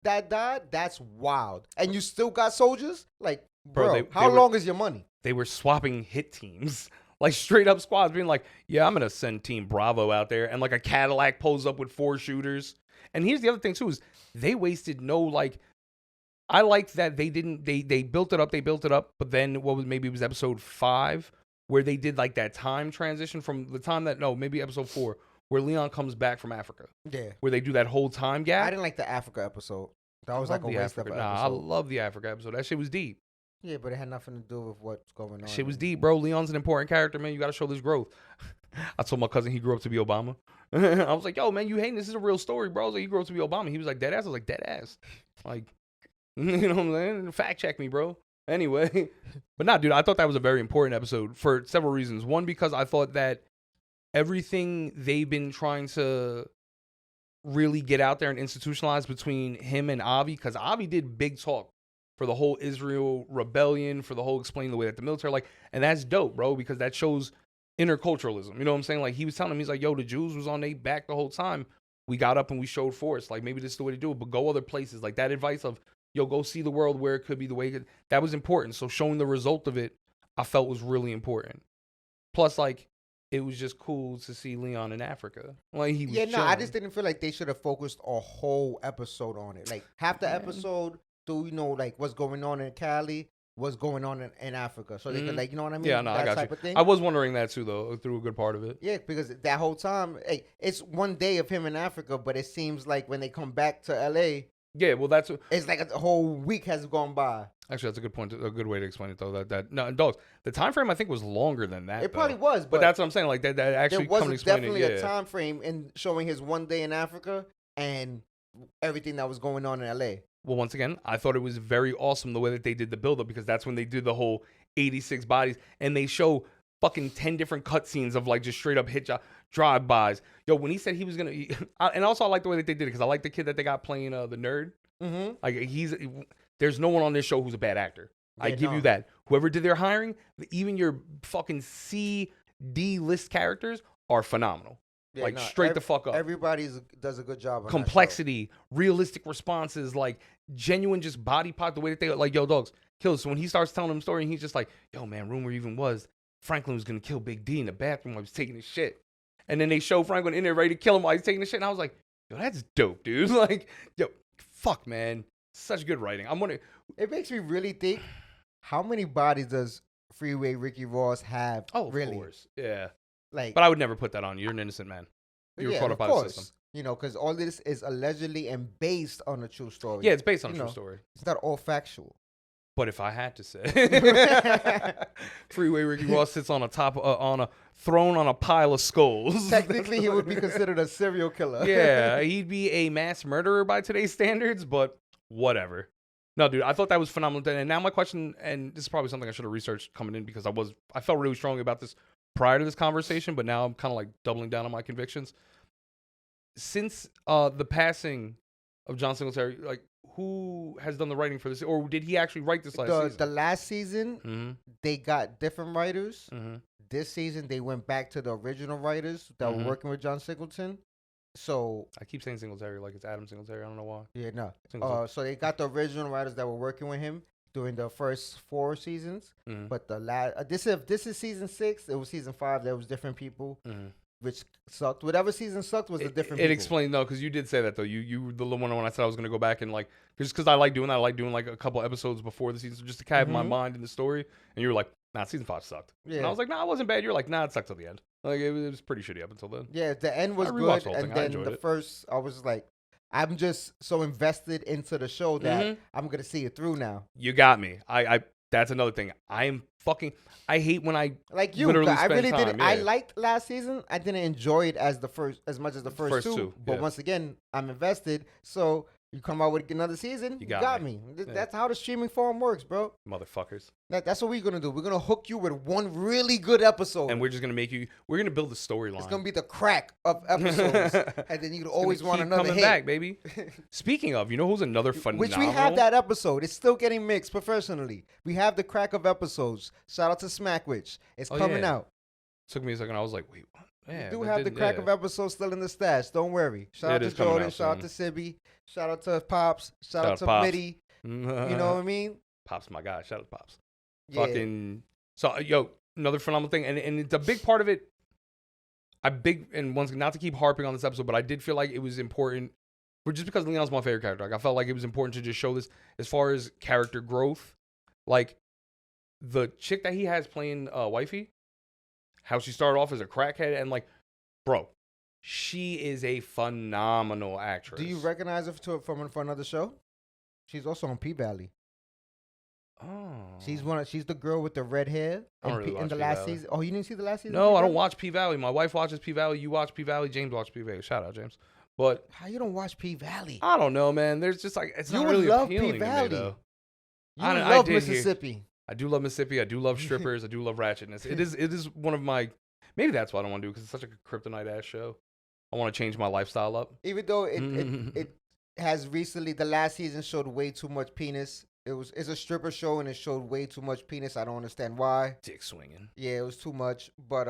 Speaker 3: that died, that's wild. And you still got soldiers? Like, bro, how long is your money?
Speaker 2: They were swapping hit teams. Like straight up squads being like, yeah, I'm going to send Team Bravo out there. And like a Cadillac pulls up with 4 shooters. And here's the other thing too is they wasted no I like that they didn't, they built it up. But then maybe it was episode 5 where they did like that time transition from the time maybe episode 4 where Leon comes back from Africa.
Speaker 3: Yeah.
Speaker 2: Where they do that whole time gap.
Speaker 3: I didn't like the Africa episode. That was like a waste of an episode.
Speaker 2: I love the Africa episode. That shit was deep.
Speaker 3: Yeah, but it had nothing to do with what's going on.
Speaker 2: Shit was deep, bro. Leon's an important character, man. You got to show this growth. I told my cousin he grew up to be Obama. I was like, yo, man, you hating this is a real story, bro. I was like, you grew up to be Obama. He was like, dead ass. I was like, dead ass. Like, you know what I'm saying? Fact check me, bro. Anyway. But nah, dude, I thought that was a very important episode for several reasons. One, because I thought that everything they've been trying to really get out there and institutionalize between him and Avi, because Avi did big talk for the whole Israel rebellion, for the whole explaining the way that the military, and that's dope, bro, because that shows interculturalism. You know what I'm saying? Like, he was telling me, he's like, yo, the Jews was on their back the whole time. We got up and we showed force. Like, maybe this is the way to do it, but go other places. Like, that advice of, yo, go see the world where it could be the way that was important. So showing the result of it, I felt was really important. Plus, like, it was just cool to see Leon in Africa. Like, he was chilling.
Speaker 3: I just didn't feel like they should have focused a whole episode on it. Like, half the episode, like what's going on in Cali, what's going on in Africa. So they could, like, you know what I mean?
Speaker 2: Yeah, no, I got you.
Speaker 3: Of thing.
Speaker 2: I was wondering that too, though, through a good part of it.
Speaker 3: Yeah, because that whole time, it's one day of him in Africa, but it seems like when they come back to LA,
Speaker 2: yeah, well,
Speaker 3: it's like a whole week has gone by.
Speaker 2: Actually, that's a good point. A good way to explain it, though. No, dogs. The time frame I think was longer than that.
Speaker 3: It probably was,
Speaker 2: but that's what I'm saying. Like that actually
Speaker 3: there was definitely a time frame in showing his one day in Africa and everything that was going on in LA.
Speaker 2: Well, once again, I thought it was very awesome the way that they did the build-up, because that's when they did the whole 86 bodies, and they show fucking 10 different cutscenes of like just straight up hit drive-bys. Yo, when he said he was gonna, and also I like the way that they did it, because I like the kid that they got playing the nerd. Mm-hmm. Like there's no one on this show who's a bad actor. Yeah, I give you that. Whoever did their hiring, even your fucking C, D list characters are phenomenal. Yeah, straight the fuck up.
Speaker 3: Everybody does a good job on
Speaker 2: complexity, realistic responses, like genuine just body pop, the way that they like, yo, dogs, kill. So when he starts telling them a story and he's just like, yo, man, rumor even was Franklin was going to kill Big D in the bathroom while he was taking his shit. And then they show Franklin in there ready to kill him while he's taking his shit. And I was like, yo, that's dope, dude. Like, yo, fuck, man. Such good writing. I'm wondering.
Speaker 3: It makes me really think, how many bodies does Freeway Ricky Ross have?
Speaker 2: Oh,
Speaker 3: really?
Speaker 2: Of course. Yeah.
Speaker 3: Like,
Speaker 2: but I would never put that on you. You're an innocent man. You were caught up by the system.
Speaker 3: You know, because all this is allegedly and based on a true story.
Speaker 2: Yeah, it's based on a true story.
Speaker 3: It's not all factual.
Speaker 2: But if I had to say, Freeway Ricky Ross sits on on a throne on a pile of skulls.
Speaker 3: Technically, he would be considered a serial killer.
Speaker 2: Yeah, he'd be a mass murderer by today's standards, but whatever. No, dude, I thought that was phenomenal. And now my question, and this is probably something I should have researched coming in, because I felt really strongly about this prior to this conversation, but now I'm kind of like doubling down on my convictions. Since the passing of John Singletary, like, who has done the writing for this, or did he actually write this last season?
Speaker 3: The last season, they got different writers.
Speaker 2: Mm-hmm.
Speaker 3: This season, they went back to the original writers that were working with John Singleton. So
Speaker 2: I keep saying Singletary like it's Adam Singletary. I don't know why.
Speaker 3: Yeah, no. So they got the original writers that were working with him, during the first 4 seasons.
Speaker 2: Mm-hmm.
Speaker 3: But the last this is season 6. It was season 5. There was different people, which sucked. Whatever season sucked was the different.
Speaker 2: It explained because you did say that though. You were the one when I said I was going to go back and like just because I like doing that. I like doing like a couple episodes before the season just to have my mind in the story. And you were like, nah, season 5 sucked. Yeah. And I was like, nah, it wasn't bad. You're like, nah, it sucked till the end. Like it was pretty shitty up until then.
Speaker 3: Yeah, the end was good, and then the first I was like, I'm just so invested into the show that I'm gonna see it through now.
Speaker 2: You got me. I that's another thing. I hate when I
Speaker 3: like you. I really didn't. Yeah. I liked last season. I didn't enjoy it as much as the first two. But once again, I'm invested. So you come out with another season, you got me. That's how the streaming form works, bro.
Speaker 2: Motherfuckers.
Speaker 3: That's what we're gonna do. We're gonna hook you with one really good episode,
Speaker 2: and we're just gonna we're gonna build a storyline.
Speaker 3: It's gonna be the crack of episodes, and then you always want another
Speaker 2: coming
Speaker 3: hit.
Speaker 2: Back, baby. Speaking of, you know who's another phenomenal?
Speaker 3: Which we have that episode. It's still getting mixed professionally. We have the crack of episodes. Shout out to Smackwich. It's coming out.
Speaker 2: Took me a second. I was like, wait, what?
Speaker 3: Yeah, we do have the crack of episodes still in the stash. Don't worry. Shout out to Jordan. Shout out to Sibby. Shout out to Pops. Shout out to Mitty. You know what I mean?
Speaker 2: Pops, my guy. Shout out to Pops. Yeah. Fucking. So, another phenomenal thing. And it's a big part of it. Not to keep harping on this episode, but I did feel like it was important. But just because Leon's my favorite character. Like, I felt like it was important to just show this as far as character growth. Like, the chick that he has playing Wifey. How she started off as a crackhead and like, bro, she is a phenomenal actress.
Speaker 3: Do you recognize her from another show? She's also on P-Valley.
Speaker 2: Oh,
Speaker 3: she's the girl with the red hair in the last season. Oh, you didn't see the last season?
Speaker 2: No, I don't watch P-Valley. My wife watches P-Valley. You watch P-Valley. James watches P-Valley. Shout out, James. But
Speaker 3: how you don't watch P-Valley?
Speaker 2: I don't know, man. There's just like it's not really appealing
Speaker 3: P-Valley.
Speaker 2: to me though.
Speaker 3: You love Mississippi.
Speaker 2: I do love Mississippi. I do love strippers. I do love ratchetness. It is one of my. Maybe that's what I don't want to do because it's such a kryptonite ass show. I want to change my lifestyle up.
Speaker 3: Even though it has recently, the last season showed way too much penis. It's a stripper show and it showed way too much penis. I don't understand why.
Speaker 2: Dick swinging.
Speaker 3: Yeah, it was too much. But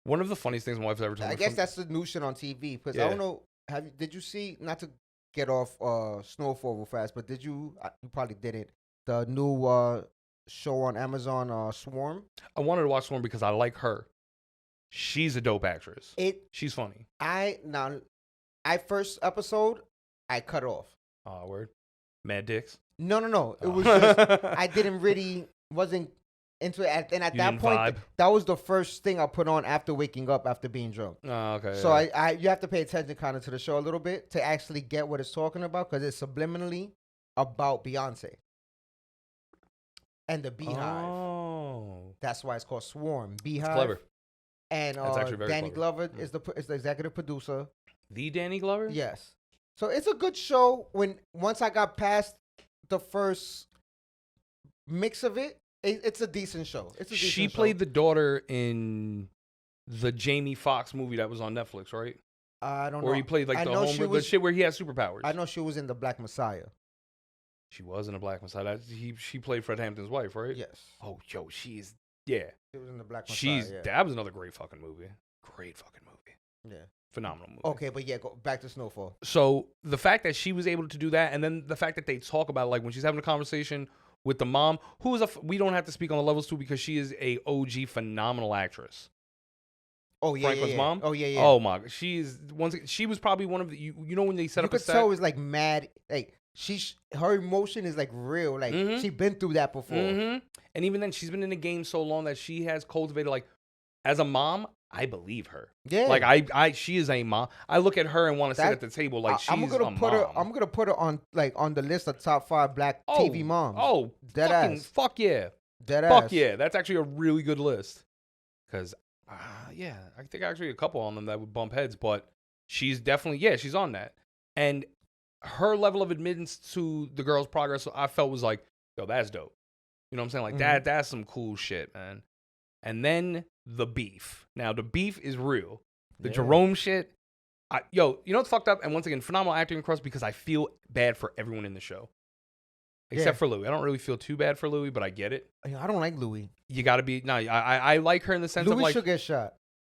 Speaker 2: one of the funniest things my wife's ever told me.
Speaker 3: I guess that's the new shit on TV because I don't know. Did you see? Not to get off Snowfall real fast, but did you? You probably didn't. The new show on Amazon, Swarm.
Speaker 2: I wanted to watch Swarm because I like her. She's a dope actress. She's funny.
Speaker 3: First episode, I cut off.
Speaker 2: Oh, word. Mad dicks?
Speaker 3: No. It was just, wasn't into it. And at that point, that was the first thing I put on after waking up after being drunk.
Speaker 2: Oh, okay.
Speaker 3: So you have to pay attention kind of to the show a little bit to actually get what it's talking about because it's subliminally about Beyonce. And the Beehive.
Speaker 2: Oh.
Speaker 3: That's why it's called Swarm. Beehive.
Speaker 2: That's clever.
Speaker 3: And Danny Glover is the executive producer.
Speaker 2: The Danny Glover?
Speaker 3: Yes. So it's a good show. Once I got past the first mix of it, it's a decent show.
Speaker 2: She played the daughter in the Jamie Foxx movie that was on Netflix, right?
Speaker 3: I don't know.
Speaker 2: Or he played like the shit where he has superpowers.
Speaker 3: I know she was in The Black Messiah.
Speaker 2: She was in The Black Messiah. She played Fred Hampton's wife, right?
Speaker 3: Yes.
Speaker 2: Oh, she is. Yeah.
Speaker 3: She was in The Black Messiah.
Speaker 2: That was another great fucking movie. Great fucking movie.
Speaker 3: Yeah.
Speaker 2: Phenomenal movie.
Speaker 3: Okay, but go back to Snowfall.
Speaker 2: So the fact that she was able to do that, and then the fact that they talk about like when she's having a conversation with the mom, who is we don't have to speak on the levels to because she is a OG phenomenal actress.
Speaker 3: Oh yeah,
Speaker 2: Franklin's mom.
Speaker 3: Oh yeah.
Speaker 2: Oh my, she was probably one of the you know when they set up a set.
Speaker 3: You could tell it's like mad like. Her emotion is like real, like she's been through that before.
Speaker 2: And even then, she's been in the game so long that she has cultivated like, as a mom, I believe her.
Speaker 3: Yeah,
Speaker 2: like she is a mom. I look at her and want to sit at the table like she's a mom.
Speaker 3: I'm gonna put her on the list of top 5 black TV moms.
Speaker 2: Oh,
Speaker 3: dead ass.
Speaker 2: Fuck yeah,
Speaker 3: dead ass.
Speaker 2: Fuck yeah. That's actually a really good list. Cause I think actually a couple on them that would bump heads, but she's definitely she's on that. And her level of admittance to the girl's progress, I felt was like, yo, that's dope. You know what I'm saying? Like that's some cool shit, man. And then the beef. Now the beef is real. The Jerome shit. You know what's fucked up? And once again, phenomenal acting across because I feel bad for everyone in the show. Except for Louis. I don't really feel too bad for Louis, but I get it.
Speaker 3: I don't like Louis.
Speaker 2: You gotta be I like her in the sense of like
Speaker 3: Louis should get shot.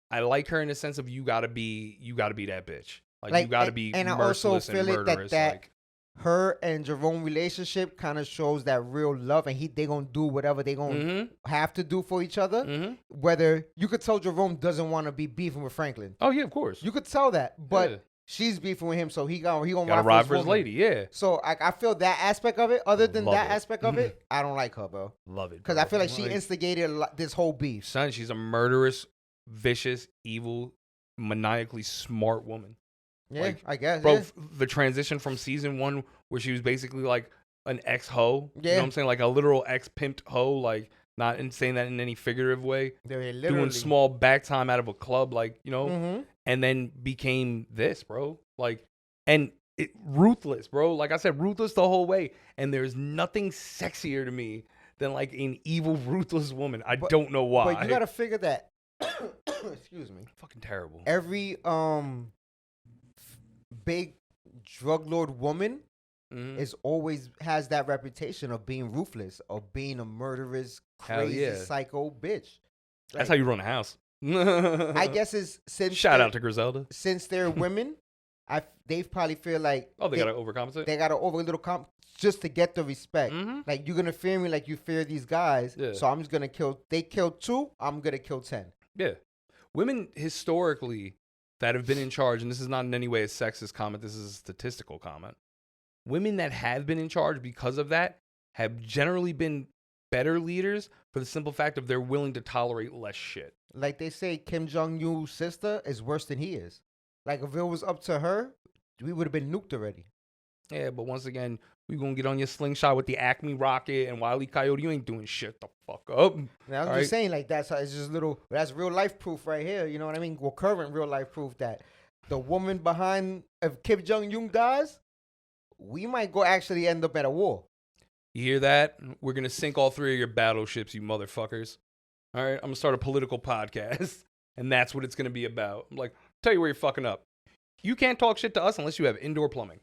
Speaker 2: I like her in the sense of you gotta be that bitch. Like you gotta be
Speaker 3: and
Speaker 2: merciless
Speaker 3: I also feel
Speaker 2: and murderous.
Speaker 3: that
Speaker 2: like,
Speaker 3: her and Jerome relationship kind of shows that real love, and they gonna do whatever they gonna have to do for each other. Whether you could tell Jerome doesn't want to be beefing with Franklin.
Speaker 2: Oh yeah, of course.
Speaker 3: You could tell that, but she's beefing with him, so he gonna
Speaker 2: ride for his lady. Yeah.
Speaker 3: So I feel that aspect of it. Other than that aspect of it, I don't like her, bro.
Speaker 2: Love it,
Speaker 3: because I feel like she instigated this whole beef.
Speaker 2: Son, she's a murderous, vicious, evil, maniacally smart woman.
Speaker 3: Yeah, I guess.
Speaker 2: Bro, the transition from season 1 where she was basically like an ex-hoe. Yeah. You know what I'm saying? Like a literal ex-pimped hoe. Like, not saying that in any figurative way. Doing small back time out of a club, like, you know? And then became this, bro. Like, and ruthless, bro. Like I said, ruthless the whole way. And there's nothing sexier to me than like an evil, ruthless woman. I don't know why.
Speaker 3: But you gotta figure that. Excuse me.
Speaker 2: Fucking terrible.
Speaker 3: Every big drug lord woman is always has that reputation of being ruthless, of being a murderous, crazy, psycho bitch. Like,
Speaker 2: that's how you run a house.
Speaker 3: I guess it's since
Speaker 2: shout out to Griselda.
Speaker 3: Since they're women, they probably feel like
Speaker 2: they gotta overcompensate.
Speaker 3: They gotta just to get the respect. Like, you're gonna fear me like you fear these guys. Yeah. So I'm just gonna kill. They killed 2. I'm gonna kill 10.
Speaker 2: Yeah, women historically that have been in charge, and this is not in any way a sexist comment, this is a statistical comment. Women that have been in charge because of that have generally been better leaders for the simple fact of they're willing to tolerate less shit.
Speaker 3: Like they say, Kim Jong-un's sister is worse than he is. Like, if it was up to her, we would have been nuked already.
Speaker 2: Yeah, but once again, we gonna get on your slingshot with the Acme rocket and Wile E. Coyote. You ain't doing shit the fuck up.
Speaker 3: Now, I'm just saying, like, that's real life proof right here. You know what I mean? Well, current real life proof that the woman behind, if Kim Jong-un dies, we might actually end up at a war.
Speaker 2: You hear that? We're gonna sink all 3 of your battleships, you motherfuckers. All right, I'm gonna start a political podcast, and that's what it's gonna be about. I'm like, tell you where you're fucking up. You can't talk shit to us unless you have indoor plumbing.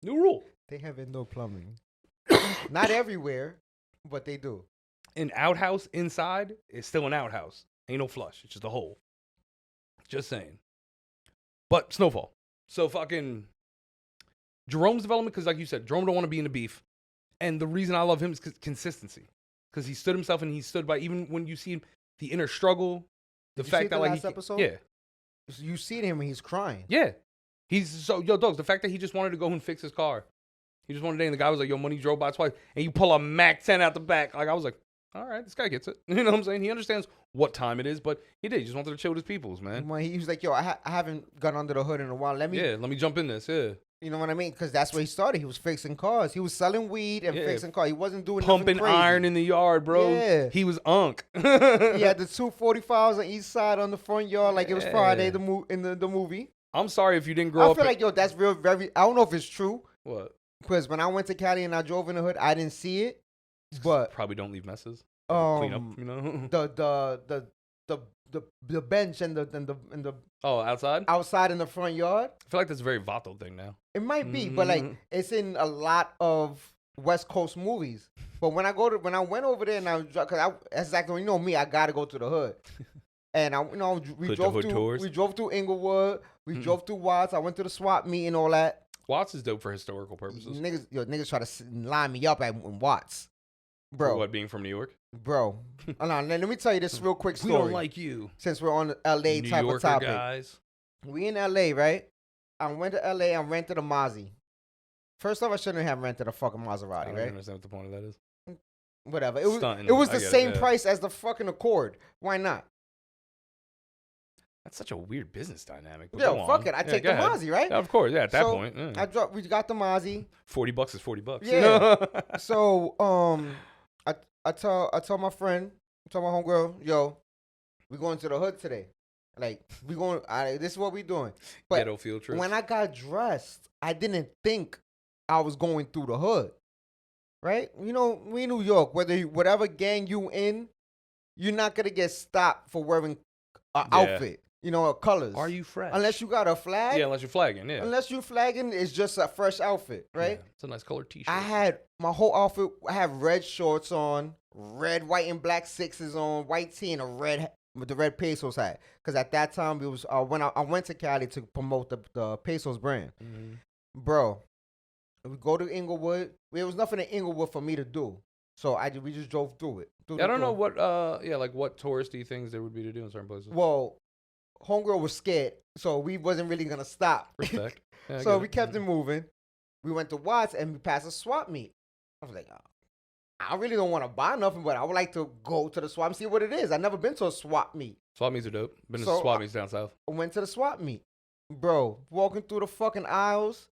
Speaker 2: New rule.
Speaker 3: They have indoor plumbing. Not everywhere, but they do.
Speaker 2: An outhouse inside is still an outhouse. Ain't no flush. It's just a hole. Just saying. But Snowfall. So fucking Jerome's development, because like you said, Jerome don't want to be in a beef. And the reason I love him is consistency. Because he stood himself and he stood by, even when you see the inner struggle, the fact that like
Speaker 3: last episode?
Speaker 2: Yeah.
Speaker 3: You see him and he's crying.
Speaker 2: Yeah. He's so, yo, dogs, the fact that he just wanted to go and fix his car. He just wanted to, and the guy was like, yo, money drove by twice, and you pull a Mac 10 out the back. Like, I was like, all right, this guy gets it. You know what I'm saying? He understands what time it is, but he did. He just wanted to chill with his peoples, man.
Speaker 3: When he was like, yo, I haven't gone under the hood in a while. Let me
Speaker 2: jump in this, yeah.
Speaker 3: You know what I mean? Because that's where he started. He was fixing cars. He was selling weed and fixing cars. He wasn't doing
Speaker 2: pumping iron in the yard, bro. Yeah. He was unk.
Speaker 3: He had the 245s on each side on the front yard like it was Friday in the movie.
Speaker 2: I'm sorry if you didn't grow up.
Speaker 3: I feel like, yo, that's real, very, I don't know if it's true.
Speaker 2: What?
Speaker 3: Because when I went to Cali and I drove in the hood, I didn't see it. But
Speaker 2: probably don't leave messes. Clean up, you know.
Speaker 3: The bench and the
Speaker 2: outside
Speaker 3: in the front yard.
Speaker 2: I feel like that's a very Vato thing now.
Speaker 3: It might be, but like it's in a lot of West Coast movies. But when I went over there and that's exactly, you know me, I gotta go to the hood. And we drove through Inglewood, we drove through Watts. I went to the swap meet and all that.
Speaker 2: Watts is dope for historical purposes.
Speaker 3: Niggas try to line me up in Watts, bro.
Speaker 2: For what, being from New York,
Speaker 3: bro? Hold on, let me tell you this real quick story.
Speaker 2: We don't like you,
Speaker 3: since we're on the LA
Speaker 2: New
Speaker 3: type
Speaker 2: Yorker
Speaker 3: of topic.
Speaker 2: Guys.
Speaker 3: We in LA, right? I went to LA. I rented a Mozzie. First off, I shouldn't have rented a fucking Maserati,
Speaker 2: I don't
Speaker 3: right?
Speaker 2: understand what the point of that is.
Speaker 3: Whatever. It was the same price as the fucking Accord. Why not?
Speaker 2: That's such a weird business dynamic.
Speaker 3: Yo, fuck it. I take the Mozzie, right?
Speaker 2: Yeah, of course. Yeah, at that point. Yeah.
Speaker 3: We got the Mozzie.
Speaker 2: $40 is $40.
Speaker 3: Yeah. So I tell my friend, tell my homegirl, yo, we going to the hood today. Like, this is what we doing. But
Speaker 2: ghetto field trip.
Speaker 3: When I got dressed, I didn't think I was going through the hood. Right? You know, we in New York, whatever gang you in, you're not gonna get stopped for wearing an outfit. You know, colors.
Speaker 2: Are you fresh?
Speaker 3: Unless you got a flag.
Speaker 2: Yeah, unless you're flagging, yeah.
Speaker 3: Unless you're flagging, it's just a fresh outfit, right?
Speaker 2: Yeah, it's a nice colored t-shirt.
Speaker 3: I had my whole outfit, I have red shorts on, red, white, and black sixes on, white tee, and the red Pesos hat. Because at that time, it was when I went to Cali to promote the Pesos brand. Mm-hmm. Bro, We go to Inglewood. There was nothing in Inglewood for me to do, so we just drove through it.
Speaker 2: I don't know what like what touristy things there would be to do in certain places.
Speaker 3: Well, homegirl was scared, so we wasn't really gonna stop.
Speaker 2: Respect. Yeah,
Speaker 3: so we kept it moving. We went to Watts and we passed a swap meet. I was like, oh, I really don't want to buy nothing, but I would like to go to the swap and see what it is. I've never been to a swap meet.
Speaker 2: Swap meets are dope. Been to swap meets down south.
Speaker 3: I went to the swap meet. Bro, walking through the fucking aisles,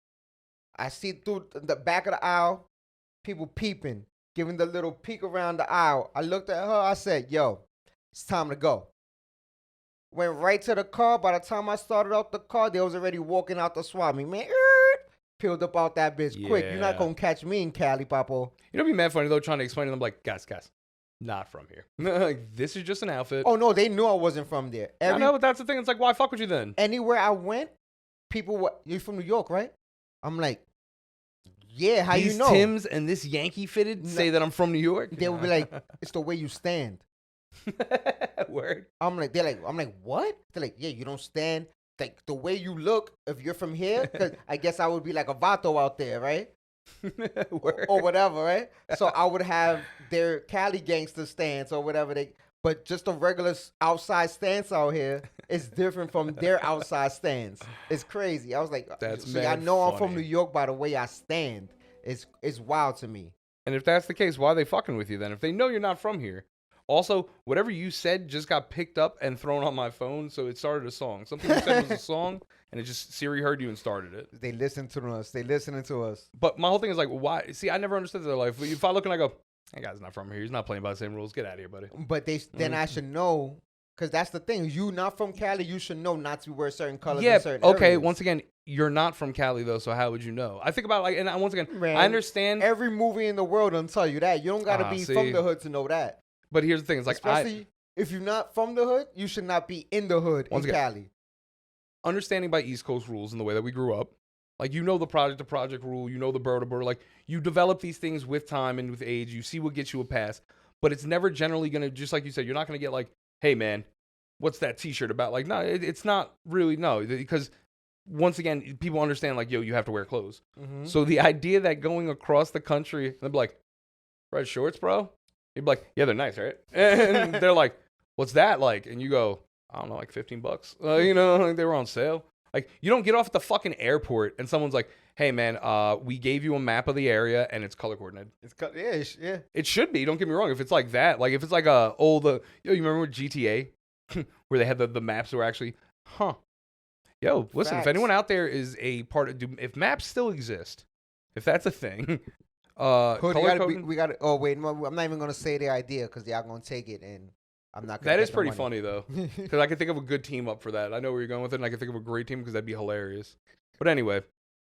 Speaker 3: I see through the back of the aisle, people peeping, giving the little peek around the aisle. I looked at her, I said, yo, it's time to go. Went right to the car. By the time I started off the car, they was already walking out the swap meet. Man, peeled up out that bitch quick. You're not going to catch me in Cali, Papo.
Speaker 2: You know, it'd be mad funny, though, trying to explain to them, like, guys, not from here. Like, this is just an outfit.
Speaker 3: Oh, no, they knew I wasn't from there.
Speaker 2: I know, but that's the thing. It's like, why fuck with you then?
Speaker 3: Anywhere I went, people were, you're from New York, right? I'm like, yeah, how
Speaker 2: These
Speaker 3: you know?
Speaker 2: Tims and this Yankee fitted say that I'm from New York?
Speaker 3: They would be like, it's the way you stand.
Speaker 2: Word.
Speaker 3: I'm like, what? They're like, yeah, you don't stand. Like, the way you look, if you're from here, because I guess I would be like a vato out there, right? or whatever, right? So I would have their Cali gangster stance or whatever but just a regular outside stance out here is different from their outside stance. It's crazy. I was like,
Speaker 2: that's
Speaker 3: I know funny. I'm from New York by the way I stand. It's wild to me.
Speaker 2: And if that's the case, why are they fucking with you then? If they know you're not from here. Also, whatever you said just got picked up and thrown on my phone, so it started a song. Something you said was a song, and it just Siri heard you and started it.
Speaker 3: They listened to us. They listening to us.
Speaker 2: But my whole thing is like, why? See, I never understood their life. If I look and I go, that guy's not from here. He's not playing by the same rules. Get out of here, buddy.
Speaker 3: But then I should know, because that's the thing. You not from Cali, you should know not to wear certain colors in certain areas.
Speaker 2: Once again, you're not from Cali, though, so how would you know? I think about, like, and once again,
Speaker 3: Man,
Speaker 2: I understand.
Speaker 3: Every movie in the world will tell you that. You don't got to be from the hood to know that.
Speaker 2: But here's the thing. It's like,
Speaker 3: especially if you're not from the hood, you should not be in the hood in Cali.
Speaker 2: Understanding by East Coast rules and the way that we grew up, like, you know the project to project rule, you know the borough to borough. Like, you develop these things with time and with age. You see what gets you a pass. But it's never generally going to, just like you said, you're not going to get like, hey, man, what's that T-shirt about? Like, no, it's not really, no. Because, once again, people understand, like, yo, you have to wear clothes. Mm-hmm. So the idea that going across the country, they'll be like, red shorts, bro? You'd be like, yeah, they're nice, right? And they're like, what's that like? And you go, I don't know, like $15. You know, like they were on sale. Like, you don't get off at the fucking airport and someone's like, hey, man, we gave you a map of the area and it's color coordinated.
Speaker 3: Yeah.
Speaker 2: It should be. Don't get me wrong. If it's like that, like if it's like you remember GTA where they had the maps were actually, Yo, listen, Facts. If anyone out there is a part of, if maps still exist, if that's a thing,
Speaker 3: we got to. Oh wait, no, I'm not even gonna say the idea because y'all gonna take it, and I'm not. Gonna
Speaker 2: that is pretty funny though, because I can think of a good team up for that. I know where you're going with it, and I can think of a great team because that'd be hilarious. But anyway,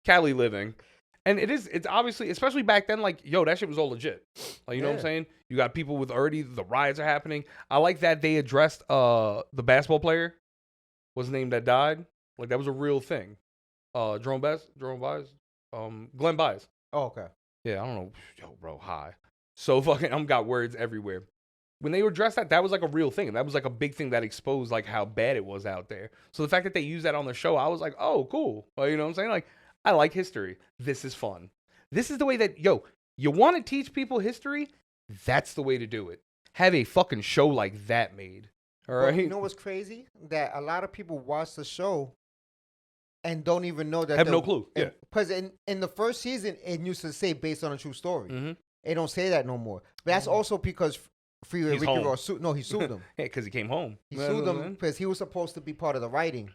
Speaker 2: Cali living, and it's obviously, especially back then, like, yo, that shit was all legit. Like, you know what I'm saying? You got people with already the riots are happening. I like that they addressed the basketball player, what's his name, that died. Like, that was a real thing. Jerome Baez, Glenn Baez.
Speaker 3: Oh, okay.
Speaker 2: Yeah, I don't know. Yo, bro, hi. So fucking, I'm got words everywhere. When they addressed that was like a real thing. And that was like a big thing that exposed like how bad it was out there. So the fact that they used that on the show, I was like, oh, cool. Well, you know what I'm saying? Like, I like history. This is fun. This is the way that, yo, you want to teach people history? That's the way to do it. Have a fucking show like that made. All right?
Speaker 3: But you know what's crazy? That a lot of people watch the show and don't even know that.
Speaker 2: Have no clue. Yeah.
Speaker 3: Because in the first season, it used to say based on a true story. Mm-hmm. They don't say that no more. But that's also because Freeway Ricky Ross sued them.
Speaker 2: Yeah, because he came home.
Speaker 3: He sued them because he was supposed to be part of the writing.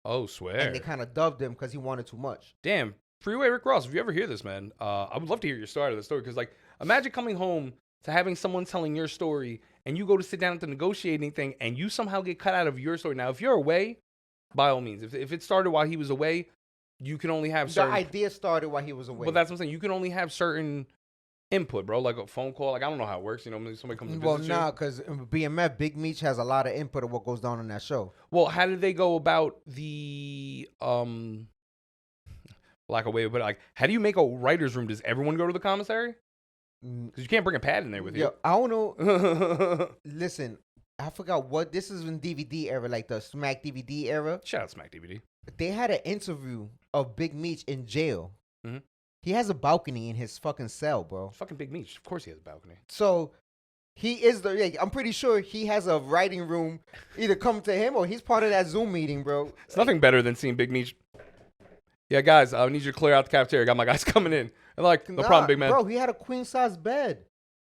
Speaker 2: Oh, swear.
Speaker 3: And they kind of dubbed him because he wanted too much.
Speaker 2: Damn. Freeway Rick Ross, if you ever hear this, man, I would love to hear your side of the story. Because, like, imagine coming home to having someone telling your story and you go to sit down at the negotiating thing and you somehow get cut out of your story. Now, if you're away, by all means. If it started while he was away, you can only have certain...
Speaker 3: The idea started while he was away.
Speaker 2: But that's what I'm saying. You can only have certain input, bro. Like a phone call. Like, I don't know how it works. You know, somebody comes to visit you.
Speaker 3: Well, nah, because BMF, Big Meech, has a lot of input of what goes down on that show.
Speaker 2: Well, how did they go about the... lack of way to put it, like, how do you make a writer's room? Does everyone go to the commissary? Because you can't bring a pad in there with you.
Speaker 3: Yeah, I don't know. Listen, I forgot what this is in DVD era, like the Smack DVD era.
Speaker 2: Shout out Smack DVD.
Speaker 3: They had an interview of Big Meech in jail, He has a balcony in his fucking cell, bro.
Speaker 2: Fucking Big Meech. Of course he has a balcony.
Speaker 3: So he is I'm pretty sure he has a writing room either come to him or he's part of that Zoom meeting, bro.
Speaker 2: It's nothing better than seeing Big Meech. Yeah, guys, I need you to clear out the cafeteria. Got my guys coming in. And like, no problem, big man.
Speaker 3: Bro, he had a queen size bed.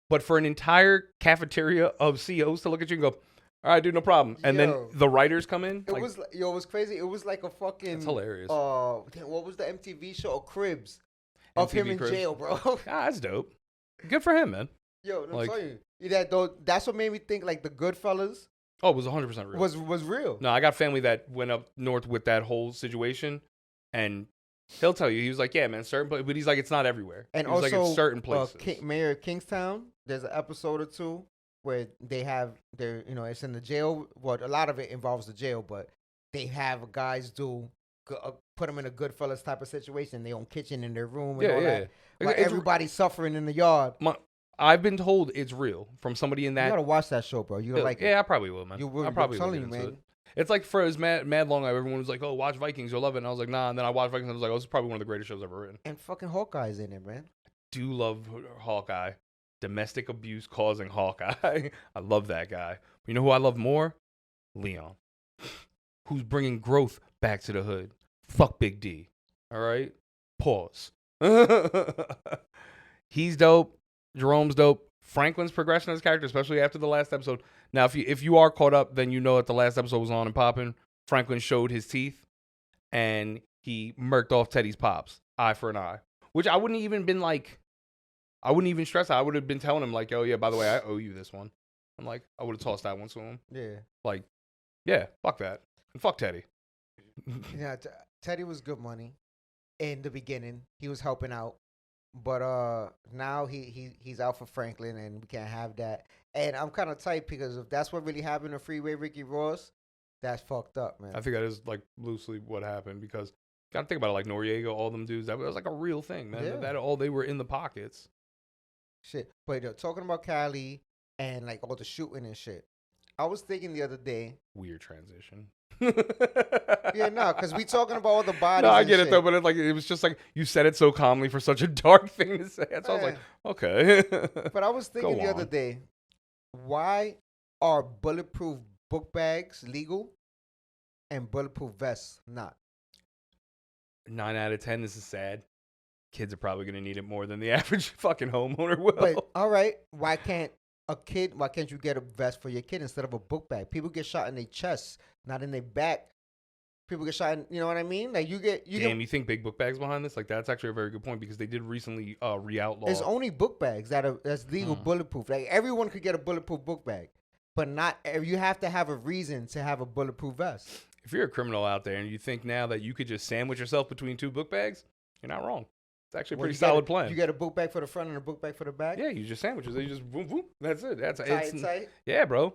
Speaker 2: But for an entire cafeteria of CEOs to look at you and go, all right, dude, no problem. And then the writers come in.
Speaker 3: It was crazy. It was like a fucking.
Speaker 2: That's hilarious.
Speaker 3: What was the MTV show? Cribs. Of him in jail, bro.
Speaker 2: That's dope. Good for him, man.
Speaker 3: Yo, I'm telling you. That's what made me think like the Goodfellas.
Speaker 2: Oh, it was 100% real.
Speaker 3: Was real.
Speaker 2: No, I got family that went up north with that whole situation. And he'll tell you, he was like, yeah, man, but he's like, it's not everywhere.
Speaker 3: And
Speaker 2: he was
Speaker 3: also,
Speaker 2: like, it's certain places.
Speaker 3: Mayor of Kingstown, there's an episode or two where they have it's in the jail. Well, a lot of it involves the jail, but they have guys put them in a Goodfellas type of situation. They own kitchen in their room and all that. Like everybody's suffering in the yard.
Speaker 2: I've been told it's real from somebody in that.
Speaker 3: You gotta watch that show, bro. You like it.
Speaker 2: Yeah, I probably will, man. I probably will.
Speaker 3: You, man.
Speaker 2: It's like for as mad long, everyone was like, oh, watch Vikings, you'll love it. And I was like, nah. And then I watched Vikings and I was like, oh, this is probably one of the greatest shows ever written.
Speaker 3: And fucking Hawkeye's in it, man.
Speaker 2: I do love Hawkeye. Domestic abuse causing Hawkeye. I love that guy. But you know who I love more? Leon. Who's bringing growth back to the hood. Fuck Big D. All right? Pause. He's dope. Jerome's dope. Franklin's progression as a character, especially after the last episode. Now, if you are caught up, then you know that the last episode was on and popping. Franklin showed his teeth, and he murked off Teddy's pops, eye for an eye. Which I wouldn't even stress out. I would have been telling him, like, oh, yeah, by the way, I owe you this one. I'm like, I would have tossed that one to him.
Speaker 3: Yeah.
Speaker 2: Like, yeah, fuck that. And fuck Teddy.
Speaker 3: Yeah, Teddy was good money in the beginning. He was helping out. But now he's out for Franklin, and we can't have that. And I'm kind of tight because if that's what really happened to Freeway Ricky Ross, that's fucked up, man.
Speaker 2: I think that is like loosely what happened because you gotta think about it, like Noriega, all them dudes. That was like a real thing, man. Yeah. That all they were in the pockets.
Speaker 3: Shit, but talking about Cali and like all the shooting and shit, I was thinking the other day.
Speaker 2: Weird transition.
Speaker 3: Yeah, no, because we talking about all the bodies.
Speaker 2: No, I get it though, but it was just like you said it so calmly for such a dark thing to say. So I was like, okay.
Speaker 3: But I was thinking the other day, why are bulletproof book bags legal and bulletproof vests not?
Speaker 2: 9 out of 10. This is sad. Kids are probably gonna need it more than the average fucking homeowner will.
Speaker 3: But all right, why can't you get a vest for your kid instead of a book bag? People get shot in their chests, not in their back. People get shot in, you know what I mean? Like you
Speaker 2: you think big book bags behind this? Like that's actually a very good point because they did recently re-outlaw.
Speaker 3: It's only book bags that's legal bulletproof. Like everyone could get a bulletproof book bag, but not you have to have a reason to have a bulletproof vest.
Speaker 2: If you're a criminal out there and you think now that you could just sandwich yourself between two book bags, you're not wrong. It's actually a pretty solid plan.
Speaker 3: You get a book bag for the front and a book bag for the back?
Speaker 2: Yeah, you just sandwiches. You just boom, boom. That's it. That's
Speaker 3: tight.
Speaker 2: Yeah, bro.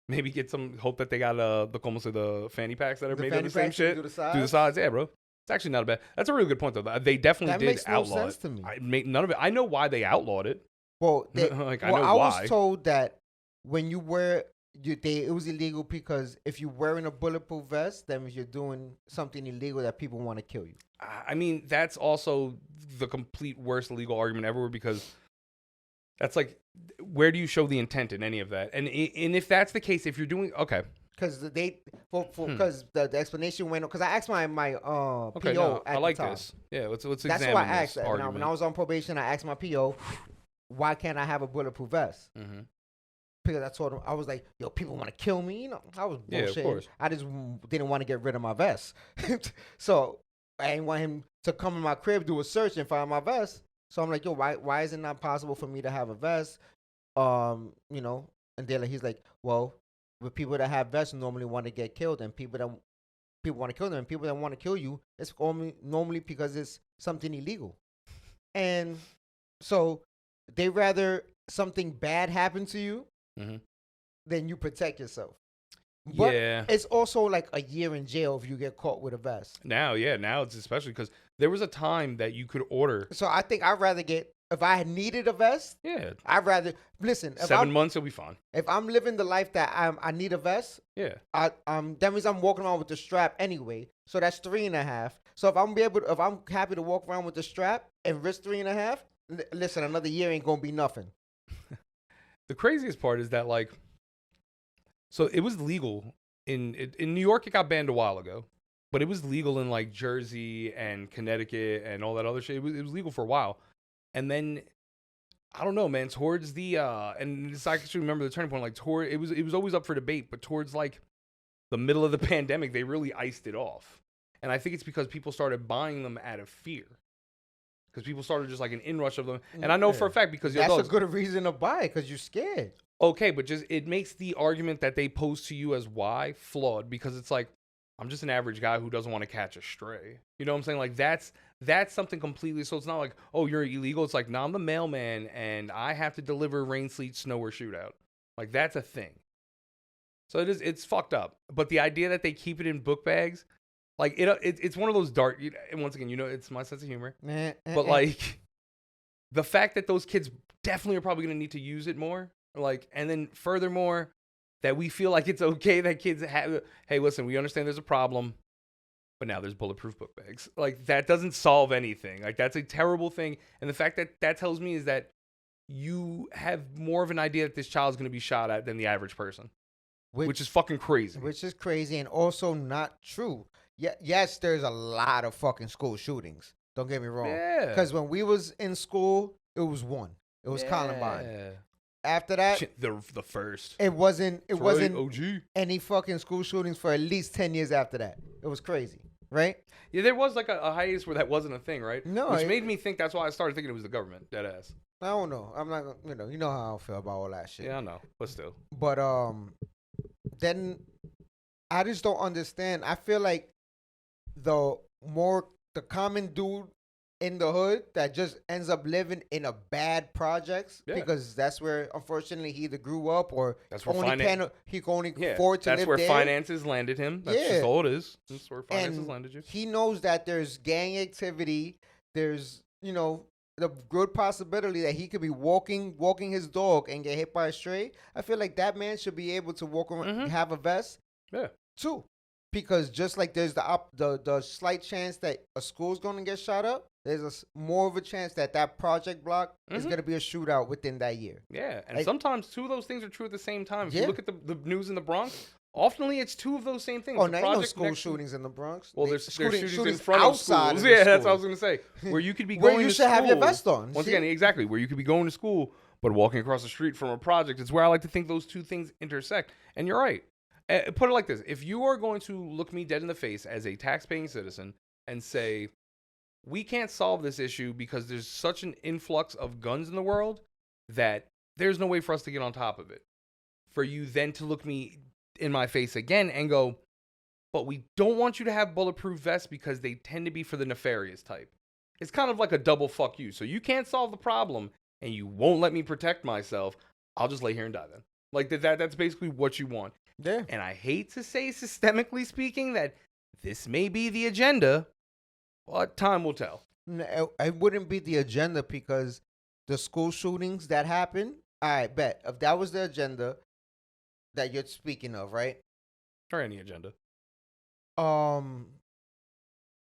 Speaker 2: Maybe get some, hope that they got the fanny packs that are made of the same shit.
Speaker 3: Do the sides?
Speaker 2: Yeah, bro. It's actually not a bad. That's a real good point, though. They definitely did outlaw it. That makes no sense
Speaker 3: to
Speaker 2: me. None of it. I know why they outlawed it.
Speaker 3: Well,
Speaker 2: I know why. I
Speaker 3: was told that when you wear, it was illegal because if you're wearing a bulletproof vest, that means you're doing something illegal that people want to kill you.
Speaker 2: I mean, that's also the complete worst legal argument ever because that's like, where do you show the intent in any of that? And if that's the case, if you're doing, okay.
Speaker 3: Because because the explanation went, because I asked my
Speaker 2: okay,
Speaker 3: PO
Speaker 2: no,
Speaker 3: at
Speaker 2: I like
Speaker 3: the time.
Speaker 2: this. Yeah, let's
Speaker 3: That's
Speaker 2: examine
Speaker 3: why I asked
Speaker 2: this
Speaker 3: that.
Speaker 2: argument.
Speaker 3: When I was on probation, I asked my PO, why can't I have a bulletproof vest?
Speaker 2: Mm-hmm.
Speaker 3: Because I told him, I was like, yo, people want to kill me. You know, I was bullshit.
Speaker 2: Yeah, of course.
Speaker 3: I just didn't want to get rid of my vest. So I didn't want him to come in my crib, do a search, and find my vest. So I'm like, yo, why is it not possible for me to have a vest? And then he's like, well, with people that have vests normally want to get killed, and people want to kill them, and people that want to kill you, it's normally because it's something illegal. And so they rather something bad happen to you than you protect yourself. But it's also like a year in jail if you get caught with a vest.
Speaker 2: Now it's especially because there was a time that you could order.
Speaker 3: So I think I'd rather get if I needed a vest,
Speaker 2: Yeah.
Speaker 3: I'd rather listen. If
Speaker 2: 7 months, it'll be fine.
Speaker 3: If I'm living the life that I need a vest,
Speaker 2: Yeah.
Speaker 3: That means I'm walking around with the strap anyway. So that's 3.5. So if I'm happy to walk around with the strap and risk 3.5, listen, another year ain't gonna be nothing.
Speaker 2: The craziest part is that, like, so it was legal in New York. It got banned a while ago, but it was legal in like Jersey and Connecticut and all that other shit. It was legal for a while, and then I don't know, man. Towards the and I actually remember the turning point. Like it was always up for debate, but towards like the middle of the pandemic, they really iced it off, and I think it's because people started buying them out of fear. Because people started just like an inrush of them. And I know for a fact because
Speaker 3: that's a good reason to buy it because you're scared.
Speaker 2: Okay, but just it makes the argument that they pose to you as why flawed because it's like, I'm just an average guy who doesn't want to catch a stray. You know what I'm saying? Like that's something completely. So it's not like, oh, you're illegal. It's like, no, I'm the mailman and I have to deliver rain, sleet, snow, or shootout. Like that's a thing. So it's fucked up. But the idea that they keep it in book bags, like it's one of those dark. And once again, it's my sense of humor. But like the fact that those kids definitely are probably gonna need to use it more. Like, and then furthermore, that we feel like it's okay that kids have. Hey, listen, we understand there's a problem, but now there's bulletproof book bags. Like that doesn't solve anything. Like that's a terrible thing. And the fact that tells me is that you have more of an idea that this child's gonna be shot at than the average person, which is fucking crazy.
Speaker 3: Which is crazy and also not true. Yeah, yes, there's a lot of fucking school shootings. Don't get me wrong.
Speaker 2: Yeah.
Speaker 3: Because when we was in school, it was one. It was Columbine. After that,
Speaker 2: the first.
Speaker 3: It wasn't
Speaker 2: OG.
Speaker 3: any fucking school shootings for at least 10 years after that. It was crazy, right?
Speaker 2: Yeah, there was like a hiatus where that wasn't a thing, right?
Speaker 3: No.
Speaker 2: Which made me think that's why I started thinking it was the government, dead ass.
Speaker 3: I don't know. I'm not, you know how I feel about all that shit.
Speaker 2: Yeah, I know, but still.
Speaker 3: But then I just don't understand. I feel like the common dude in the hood that just ends up living in a bad projects because that's where unfortunately he either grew up or
Speaker 2: that's where
Speaker 3: he can only afford to live there.
Speaker 2: That's where finances landed him. That's just all it is. That's where finances landed you.
Speaker 3: He knows that there's gang activity. There's the good possibility that he could be walking his dog and get hit by a stray. I feel like that man should be able to walk around, have a vest, too. Because just like there's the slight chance that a school's going to get shot up, there's more of a chance that project block is going to be a shootout within that year.
Speaker 2: Yeah, and sometimes two of those things are true at the same time. If you look at the news in the Bronx, oftenly it's two of those same things.
Speaker 3: Oh, now you know school shootings in the Bronx.
Speaker 2: Well, there's shootings in front of schools. Yeah, that's what I was going to say. Where you could be going to school. Where you should
Speaker 3: have your vest on.
Speaker 2: Once again, exactly. Where you could be going to school, but walking across the street from a project. It's where I like to think those two things intersect. And you're right. Put it like this. If you are going to look me dead in the face as a tax-paying citizen and say, we can't solve this issue because there's such an influx of guns in the world that there's no way for us to get on top of it. For you then to look me in my face again and go, but we don't want you to have bulletproof vests because they tend to be for the nefarious type. It's kind of like a double fuck you. So you can't solve the problem and you won't let me protect myself. I'll just lay here and die then. Like that's basically what you want.
Speaker 3: Yeah.
Speaker 2: And I hate to say, systemically speaking, that this may be the agenda, but time will tell.
Speaker 3: No, it wouldn't be the agenda because the school shootings that happen, I bet if that was the agenda that you're speaking of, right?
Speaker 2: Or any agenda.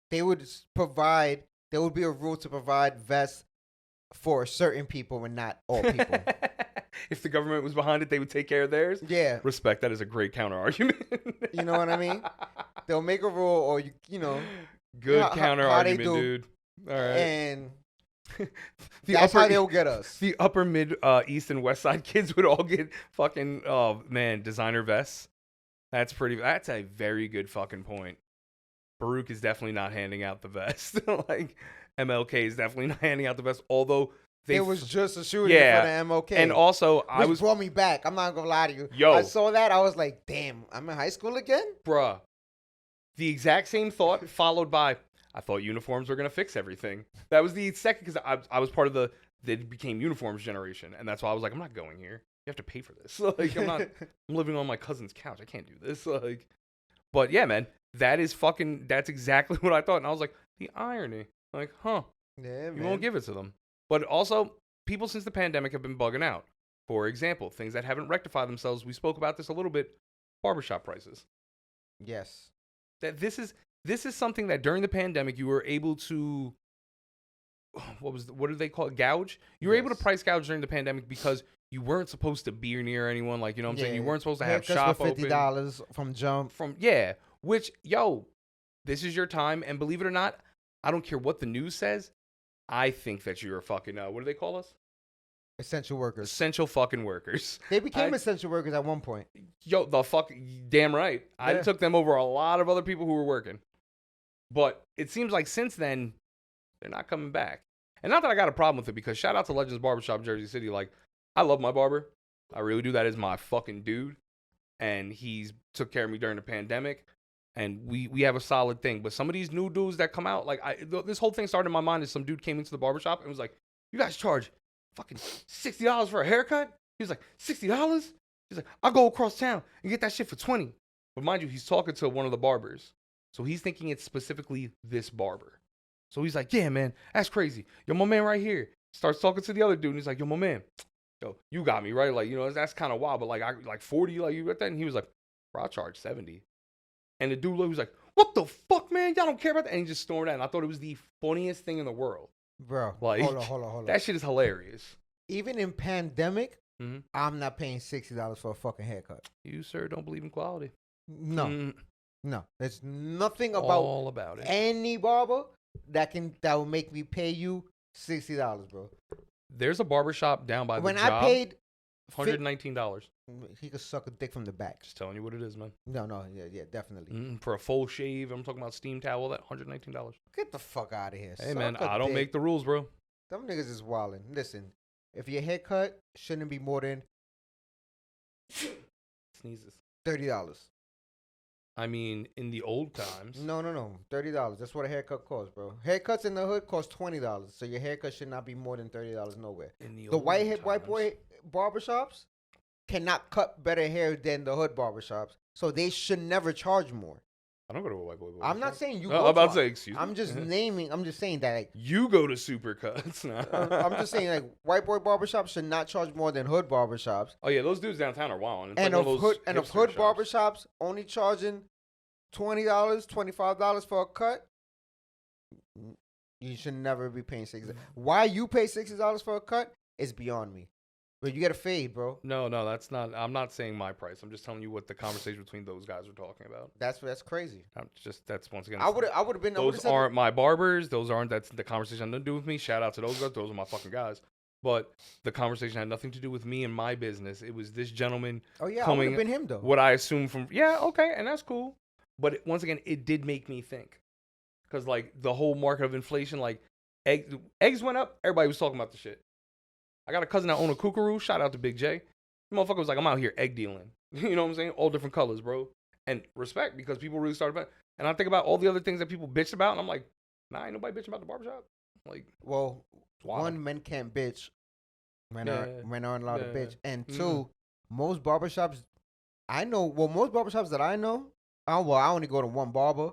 Speaker 3: They would there would be a rule to provide vests for certain people and not all people.
Speaker 2: If the government was behind it, they would take care of theirs?
Speaker 3: Yeah.
Speaker 2: Respect. That is a great counter argument.
Speaker 3: You know what I mean? They'll make a rule or,
Speaker 2: Good counter argument, dude. All right.
Speaker 3: And that's how they'll get us.
Speaker 2: The upper mid east and west side kids would all get fucking, designer vests. That's a very good fucking point. Baruch is definitely not handing out the vest. Like, MLK is definitely not handing out the vest, although...
Speaker 3: It was just a shooting in front of MLK.
Speaker 2: And also,
Speaker 3: Which brought me back. I'm not going to lie to you.
Speaker 2: Yo.
Speaker 3: I saw that. I was like, damn, I'm in high school again?
Speaker 2: Bruh. The exact same thought followed by, I thought uniforms were going to fix everything. That was the second, because I was part of they became uniforms generation. And that's why I was like, I'm not going here. You have to pay for this. Like, I'm living on my cousin's couch. I can't do this. Like, but yeah, man, that's exactly what I thought. And I was like, the irony. Like, huh.
Speaker 3: Yeah, man.
Speaker 2: You won't give it to them. But also, people since the pandemic have been bugging out. For example, things that haven't rectified themselves. We spoke about this a little bit. Barbershop prices.
Speaker 3: Yes.
Speaker 2: That this is something that during the pandemic you were able to. What do they call it? Gouge? You were able to price gouge during the pandemic because you weren't supposed to be near anyone. Like, you know what I'm saying? You weren't supposed to have shop
Speaker 3: for $50
Speaker 2: open.
Speaker 3: from jump.
Speaker 2: Which, this is your time. And believe it or not, I don't care what the news says. I think that you're a fucking, what do they call us?
Speaker 3: Essential workers.
Speaker 2: Essential fucking workers.
Speaker 3: They became essential workers at one point.
Speaker 2: The fuck, damn right. Yeah. I took them over a lot of other people who were working. But it seems like since then, they're not coming back. And not that I got a problem with it, because shout out to Legends Barbershop, Jersey City. Like, I love my barber. I really do. That is my fucking dude. And he's took care of me during the pandemic. And we have a solid thing. But some of these new dudes that come out, like, this whole thing started in my mind is some dude came into the barbershop and was like, you guys charge fucking $60 for a haircut? He was like, $60? He's like, I'll go across town and get that shit for $20. But mind you, he's talking to one of the barbers. So he's thinking it's specifically this barber. So he's like, yeah, man, that's crazy. Yo, my man right here. Starts talking to the other dude, and he's like, yo, my man, yo, you got me, right? Like, you know, that's kind of wild, but like 40, like, you got that? And he was like, bro, I'll charge 70. And the dude was like, what the fuck, man? Y'all don't care about that? And he just stormed out. And I thought it was the funniest thing in the world.
Speaker 3: Bro,
Speaker 2: like,
Speaker 3: hold on.
Speaker 2: That shit is hilarious.
Speaker 3: Even in pandemic, I'm not paying $60 for a fucking haircut.
Speaker 2: You, sir, don't believe in quality.
Speaker 3: No. No. There's nothing
Speaker 2: all about it.
Speaker 3: Any barber that will make me pay you $60, bro.
Speaker 2: There's a barbershop down by the job.
Speaker 3: I paid
Speaker 2: $119.
Speaker 3: He could suck a dick from the back.
Speaker 2: Just telling you what it is, man.
Speaker 3: No, yeah, definitely.
Speaker 2: For a full shave, I'm talking about steam towel, that $119.
Speaker 3: Get the fuck out of here.
Speaker 2: Hey, man, I don't make the rules, bro.
Speaker 3: Them niggas is wildin'. Listen, if your haircut shouldn't be more than
Speaker 2: sneezes
Speaker 3: $30.
Speaker 2: I mean, in the old times.
Speaker 3: No. $30. That's what a haircut costs, bro. Haircuts in the hood cost $20. So your haircut should not be more than $30 nowhere. The white boy barbershops cannot cut better hair than the hood barbershops. So they should never charge more.
Speaker 2: I don't go to a white boy barbershop.
Speaker 3: I'm not saying you
Speaker 2: go I'm about to say, excuse me.
Speaker 3: I'm just naming. I'm just saying that, like,
Speaker 2: you go to Supercuts.
Speaker 3: I'm just saying, like, white boy barbershops should not charge more than hood barbershops.
Speaker 2: Oh yeah, those dudes downtown are wild.
Speaker 3: And of hood barbershops only charging $20, $25 for a cut, you should never be paying $60. Why you pay $60 for a cut is beyond me. But you get a fade, bro.
Speaker 2: No, that's not. I'm not saying my price. I'm just telling you what the conversation between those guys are talking about.
Speaker 3: That's crazy.
Speaker 2: That's once again.
Speaker 3: I would have been.
Speaker 2: Those aren't my barbers. Those aren't. That's the conversation had nothing to do with me. Shout out to those guys. Those are my fucking guys. But the conversation had nothing to do with me and my business. It was this gentleman.
Speaker 3: Oh yeah, I would have been him though.
Speaker 2: What I assume from okay, and that's cool. But once again, it did make me think, because like the whole market of inflation, like eggs went up. Everybody was talking about the shit. I got a cousin that owned a kookaroo. Shout out to Big J. The motherfucker was like, I'm out here egg dealing. You know what I'm saying? All different colors, bro. And respect, because people really started about. And I think about all the other things that people bitched about, and I'm like, nah, ain't nobody bitching about the barbershop. Like,
Speaker 3: well, one, men can't bitch. Men aren't allowed to bitch. And two, most barbershops I know, most barbershops that I know, I only go to one barber,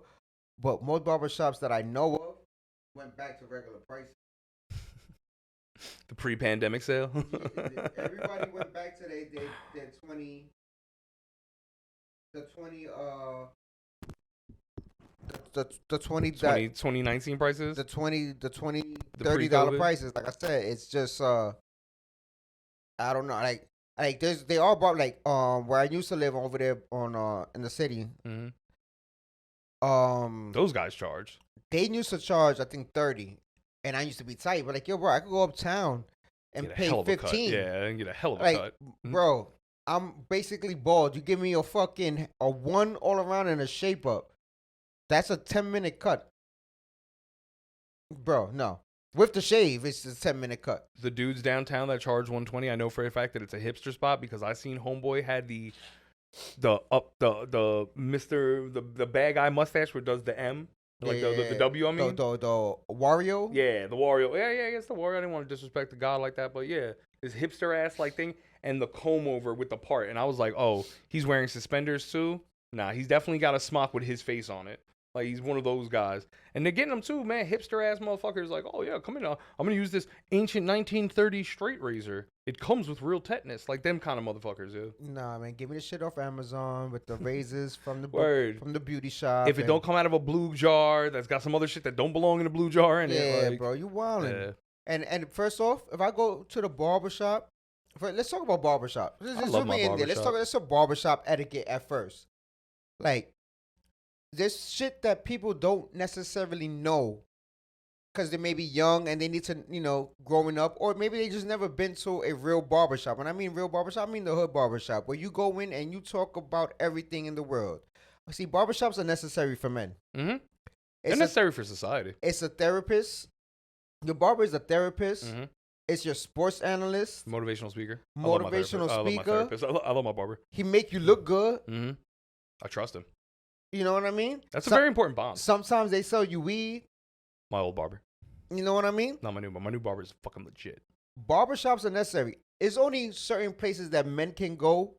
Speaker 3: but most barbershops that I know of went back to regular prices.
Speaker 2: The pre-pandemic sale.
Speaker 3: Everybody went back to their 20. The
Speaker 2: 2019 prices.
Speaker 3: The $30 prices. Like I said, it's just I don't know. Like they all bought, like, where I used to live over there on in the city.
Speaker 2: Mm-hmm. Those guys charge.
Speaker 3: They used to charge, I think, 30. And I used to be tight, but like, yo, bro, I could go uptown and pay 15.
Speaker 2: Yeah, and get a hell of a cut.
Speaker 3: Bro, I'm basically bald. You give me a one all around and a shape up. That's a 10-minute cut. Bro, no. With the shave, it's a 10-minute cut.
Speaker 2: The dudes downtown that charge $120, I know for a fact that it's a hipster spot, because I seen Homeboy had the bad guy mustache where it does the M. Like the W, I mean?
Speaker 3: The Wario?
Speaker 2: Yeah, the Wario. Yeah, I guess the Wario. I didn't want to disrespect the god like that, but yeah. This hipster-ass like thing, and the comb over with the part. And I was like, oh, he's wearing suspenders too? Nah, he's definitely got a smock with his face on it. Like, he's one of those guys. And they're getting them too, man. Hipster-ass motherfuckers like, oh, yeah, come in. I'm going to use this ancient 1930s straight razor. It comes with real tetanus. Like, them kind of motherfuckers, yeah.
Speaker 3: Nah, man, give me the shit off Amazon with the razors from the
Speaker 2: Word.
Speaker 3: from the beauty shop.
Speaker 2: If it don't come out of a blue jar that's got some other shit that don't belong in a blue jar in
Speaker 3: yeah,
Speaker 2: it. Like,
Speaker 3: bro, you wildin'.
Speaker 2: Yeah.
Speaker 3: And first off, if I go to the barbershop, let's talk about barbershop.
Speaker 2: I love my barbershop.
Speaker 3: Let's talk barbershop etiquette at first. Like, there's shit that people don't necessarily know because they may be young and they need to, growing up, or maybe they just never been to a real barbershop. When I mean real barbershop, I mean the hood barbershop, where you go in and you talk about everything in the world. See, barbershops are necessary for men.
Speaker 2: Mm-hmm. They're necessary for society.
Speaker 3: It's a therapist. Your barber is a therapist.
Speaker 2: Mm-hmm.
Speaker 3: It's your sports analyst.
Speaker 2: Motivational speaker.
Speaker 3: Motivational speaker.
Speaker 2: I love my barber.
Speaker 3: He make you look good.
Speaker 2: Mm-hmm. I trust him.
Speaker 3: You know what I mean?
Speaker 2: That's a very important bond.
Speaker 3: Sometimes they sell you weed.
Speaker 2: My old barber.
Speaker 3: You know what I mean?
Speaker 2: Not my new barber. My new barber is fucking legit.
Speaker 3: Barbershops are necessary. It's only certain places that men can go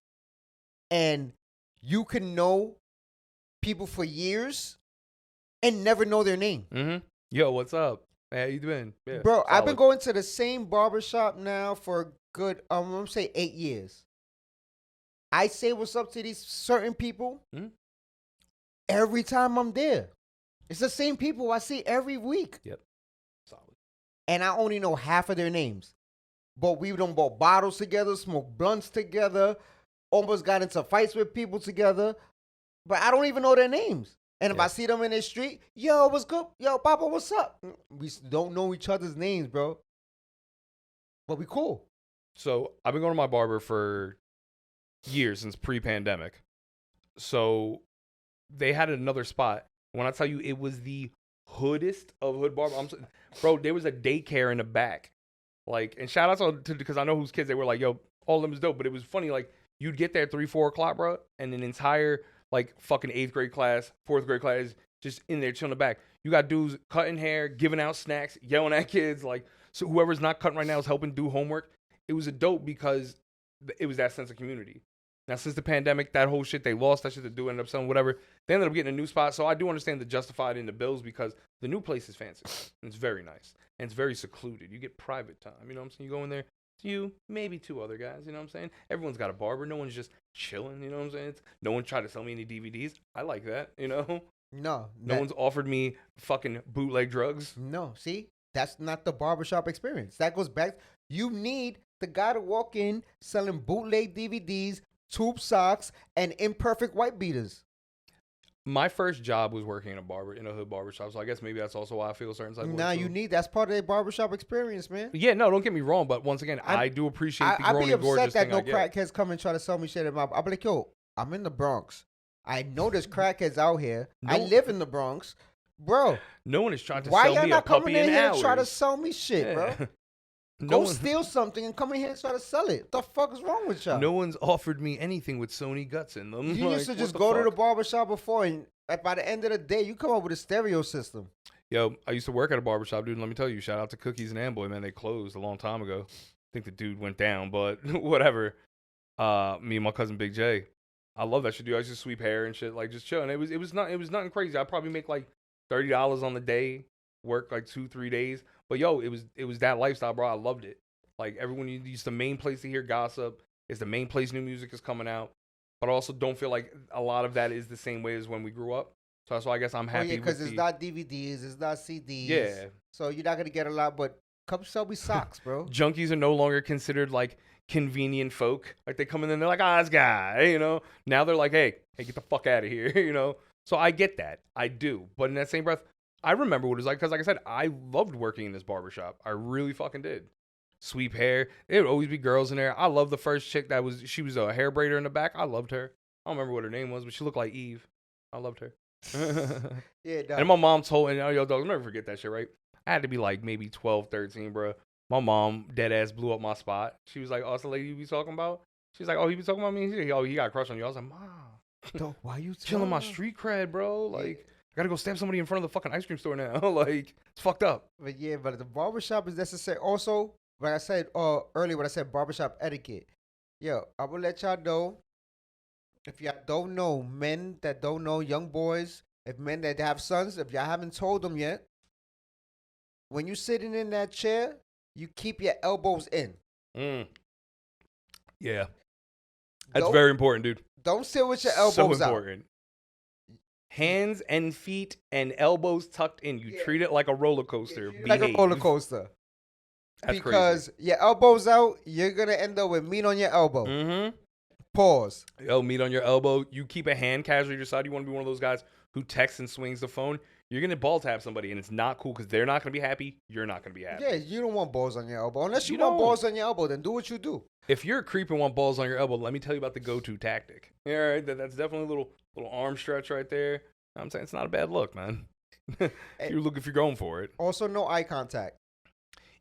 Speaker 3: and you can know people for years and never know their name.
Speaker 2: Mm-hmm. Yo, what's up? Hey, how you doing? Yeah,
Speaker 3: bro,
Speaker 2: solid.
Speaker 3: I've been going to the same barbershop now for a good, I'm going to say 8 years. I say what's up to these certain people every time I'm there. It's the same people I see every week.
Speaker 2: Yep. Solid.
Speaker 3: And I only know half of their names. But we done bought bottles together, smoked blunts together, almost got into fights with people together. But I don't even know their names. And if I see them in the street, yo, what's good? Yo, Papa, what's up? We don't know each other's names, bro. But we cool.
Speaker 2: So I've been going to my barber for years, since pre-pandemic. So they had another spot. When I tell you it was the hoodest of hood barber, bro, there was a daycare in the back. Like, and shout out to because I know whose kids they were. Like, yo, all of them is dope. But it was funny, like, you'd get there at 3-4 o'clock, bro, and an entire like fucking 8th grade class, 4th grade class just in there chilling in the back. You got dudes cutting hair, giving out snacks, yelling at kids. Like, so whoever's not cutting right now is helping do homework. It was a dope because it was that sense of community. Now, since the pandemic, that whole shit, they lost that shit to do, ended up selling whatever. They ended up getting a new spot. So I do understand the justified in the bills because the new place is fancy. And it's very nice. And it's very secluded. You get private time. You know what I'm saying? You go in there, it's you, maybe 2 other guys. You know what I'm saying? Everyone's got a barber. No one's just chilling. You know what I'm saying? No one tried to sell me any DVDs. I like that, you know?
Speaker 3: No
Speaker 2: one's offered me fucking bootleg drugs.
Speaker 3: No, see? That's not the barbershop experience. That goes back. You need the guy to walk in selling bootleg DVDs, tube socks, and imperfect white beaters.
Speaker 2: My first job was working in a hood barbershop, so I guess maybe that's also why I feel a certain type of way.
Speaker 3: Nah, you need that's part of their barbershop experience, man.
Speaker 2: Yeah, no, don't get me wrong, but once again, I do appreciate the grown and gorgeous thing I get.
Speaker 3: I'd be upset that no crackheads come and try to sell me shit. I'll be like, yo, I'm in the Bronx. I know there's crackheads out here. I live in the Bronx. Bro.
Speaker 2: No one is trying to
Speaker 3: sell
Speaker 2: me a puppy in hours.
Speaker 3: Why y'all not coming in here and try to sell me shit, bro? Go steal something and come in here and try to sell it. What the fuck is wrong with y'all?
Speaker 2: No one's offered me anything with Sony guts in them.
Speaker 3: You used to just go to the barbershop before, and by the end of the day, you come up with a stereo system.
Speaker 2: Yo, I used to work at a barbershop, dude. And let me tell you, shout out to Cookies and Amboy, man. They closed a long time ago. I think the dude went down, but whatever. Me and my cousin Big J. I love that shit, dude. I used to sweep hair and shit, like just chilling. It was nothing crazy. I'd probably make like $30 on the day, work like 2-3 days. But yo, it was that lifestyle, bro. I loved it. Like, everyone used the main place to hear gossip. It's the main place new music is coming out. But I also don't feel like a lot of that is the same way as when we grew up. So that's why I guess I'm happy.
Speaker 3: Because it's not DVDs, it's not CDs.
Speaker 2: Yeah.
Speaker 3: So you're not gonna get a lot, but come sell me socks, bro.
Speaker 2: Junkies are no longer considered like convenient folk. Like, they come in and they're like, this guy, you know. Now they're like, hey, get the fuck out of here, you know. So I get that, I do. But in that same breath, I remember what it was like because, like I said, I loved working in this barbershop. I really fucking did. Sweep hair. There would always be girls in there. I love the first chick she was a hair braider in the back. I loved her. I don't remember what her name was, but she looked like Eve. I loved her.
Speaker 3: Yeah,
Speaker 2: and my mom told me, yo, dog, I'll never forget that shit, right? I had to be like maybe 12, 13, bro. My mom, dead ass, blew up my spot. She was like, oh, it's the lady you be talking about? She's like, oh, he be talking about me? She's like, oh, he got a crush on you. I was like, Mom,
Speaker 3: why you
Speaker 2: killing my street cred, bro? Like, I gotta go stab somebody in front of the fucking ice cream store now. Like, it's fucked up.
Speaker 3: But yeah, but the barbershop is necessary. Also, like I said earlier when I said barbershop etiquette, yo, I will let y'all know, if y'all don't know, men that don't know, young boys, if men that have sons, if y'all haven't told them yet, when you sitting in that chair, you keep your elbows in.
Speaker 2: Yeah. That's very important, dude.
Speaker 3: Don't sit with your elbows
Speaker 2: so important.
Speaker 3: out.
Speaker 2: Hands and feet and elbows tucked in. You treat it like a roller coaster.
Speaker 3: Like a roller coaster.
Speaker 2: That's
Speaker 3: because
Speaker 2: crazy.
Speaker 3: Your elbows out, you're going to end up with meat on your elbow.
Speaker 2: Mm-hmm.
Speaker 3: Pause.
Speaker 2: Yo, meat on your elbow. You keep a hand casually at your side. You want to be one of those guys who texts and swings the phone. You're going to ball tap somebody, and it's not cool because they're not going to be happy. You're not going to be happy.
Speaker 3: Yeah, you don't want balls on your elbow. Unless you want balls on your elbow, then do what you do.
Speaker 2: If you're a creep and want balls on your elbow, let me tell you about the go-to tactic. Yeah, right? That's definitely a little arm stretch right there. I'm saying it's not a bad look, man. if you're going for it.
Speaker 3: Also, no eye contact.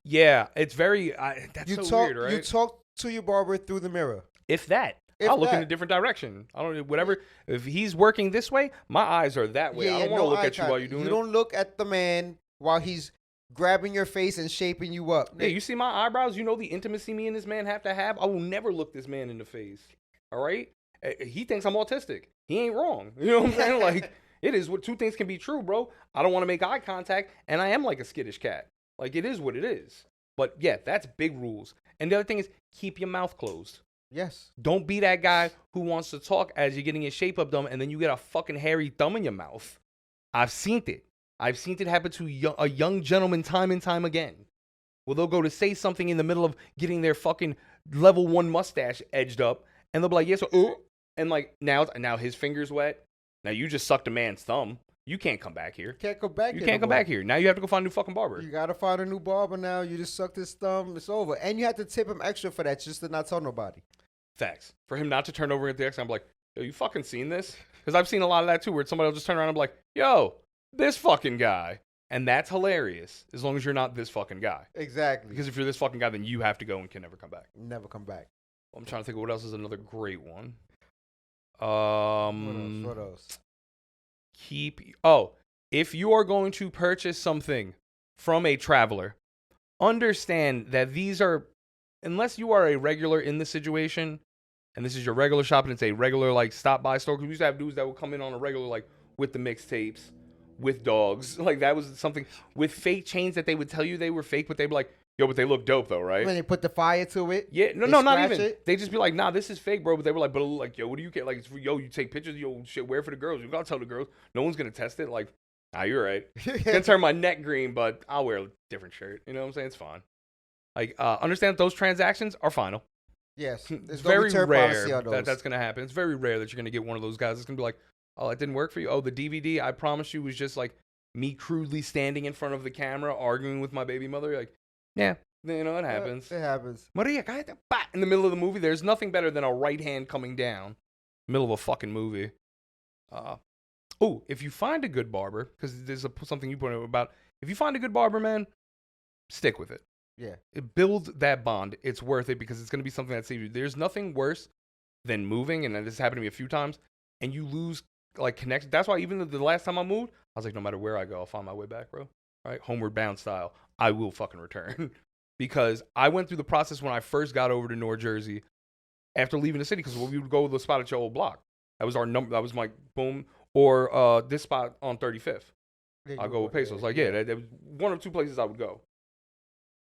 Speaker 2: Yeah, it's very. That's so weird, right?
Speaker 3: You talk to your barber through the mirror.
Speaker 2: If that. I'll look in a different direction. I don't know, whatever. If he's working this way, my eyes are that way. I don't want to look at you while you're doing it.
Speaker 3: You don't look at the man while he's grabbing your face and shaping you up.
Speaker 2: Yeah, you see my eyebrows? You know the intimacy me and this man have to have? I will never look this man in the face. All right? He thinks I'm autistic. He ain't wrong. You know what I'm saying? Like, it is what two things can be true, bro. I don't want to make eye contact, and I am like a skittish cat. Like, it is what it is. But, yeah, that's big rules. And the other thing is, keep your mouth closed.
Speaker 3: Yes.
Speaker 2: Don't be that guy who wants to talk as you're getting your shape up done, and then you get a fucking hairy thumb in your mouth. I've seen it. I've seen it happen to a young gentleman time and time again. Well, they'll go to say something in the middle of getting their fucking level 1 mustache edged up, and they'll be like, yes, and like, now his finger's wet. Now you just sucked a man's thumb. You can't come back here.
Speaker 3: Can't come back
Speaker 2: here.
Speaker 3: You
Speaker 2: can't come back here. Now you have to go find a new fucking barber.
Speaker 3: You got to find a new barber now. You just sucked his thumb. It's over. And you have to tip him extra for that just to not tell nobody.
Speaker 2: Facts. For him not to turn over at the exit, I'm like, yo, you fucking seen this? Because I've seen a lot of that too, where somebody will just turn around and be like, yo, this fucking guy. And that's hilarious, as long as you're not this fucking guy.
Speaker 3: Exactly.
Speaker 2: Because if you're this fucking guy, then you have to go and can never come back.
Speaker 3: Never come back.
Speaker 2: I'm trying to think of what else is another great one.
Speaker 3: What else?
Speaker 2: If you are going to purchase something from a traveler, understand that these are, unless you are a regular in the situation, and this is your regular shop and it's a regular like stop by store, because we used to have dudes that would come in on a regular like with the mixtapes, with dogs, like that was something with fake chains that they would tell you they were fake, but they'd be like, yo, but they look dope though, right?
Speaker 3: When they put the fire to it.
Speaker 2: Yeah, no, not even. They just be like, nah, this is fake, bro. But they were like, but like, yo, what do you get? Like, it's for, yo, you take pictures, yo, shit, wear it for the girls. You gotta tell the girls. No one's gonna test it. Like, nah, you're right. Gonna turn my neck green, but I'll wear a different shirt. You know what I'm saying? It's fine. Like, understand that those transactions are final.
Speaker 3: Yes,
Speaker 2: it's very rare that's gonna happen. It's very rare that you're gonna get one of those guys that's gonna be like, oh, it didn't work for you. Oh, the DVD I promised you was just like me crudely standing in front of the camera arguing with my baby mother. You're like, yeah. You know, it happens.
Speaker 3: It happens.
Speaker 2: Maria, in the middle of the movie, there's nothing better than a right hand coming down. Middle of a fucking movie. If you find a good barber, because there's something you pointed out about, if you find a good barber, man, stick with it.
Speaker 3: Yeah.
Speaker 2: Build that bond. It's worth it because it's going to be something that saves you. There's nothing worse than moving, and this happened to me a few times, and you lose, like, connection. That's why even the last time I moved, I was like, no matter where I go, I'll find my way back, bro. All right? Homeward bound style. I will fucking return. Because I went through the process when I first got over to North Jersey after leaving the city, because we would go to the spot at your old block. That was our number. That was my boom. Or this spot on 35th. I'll go with Pesos. Like, there was one or two places I would go.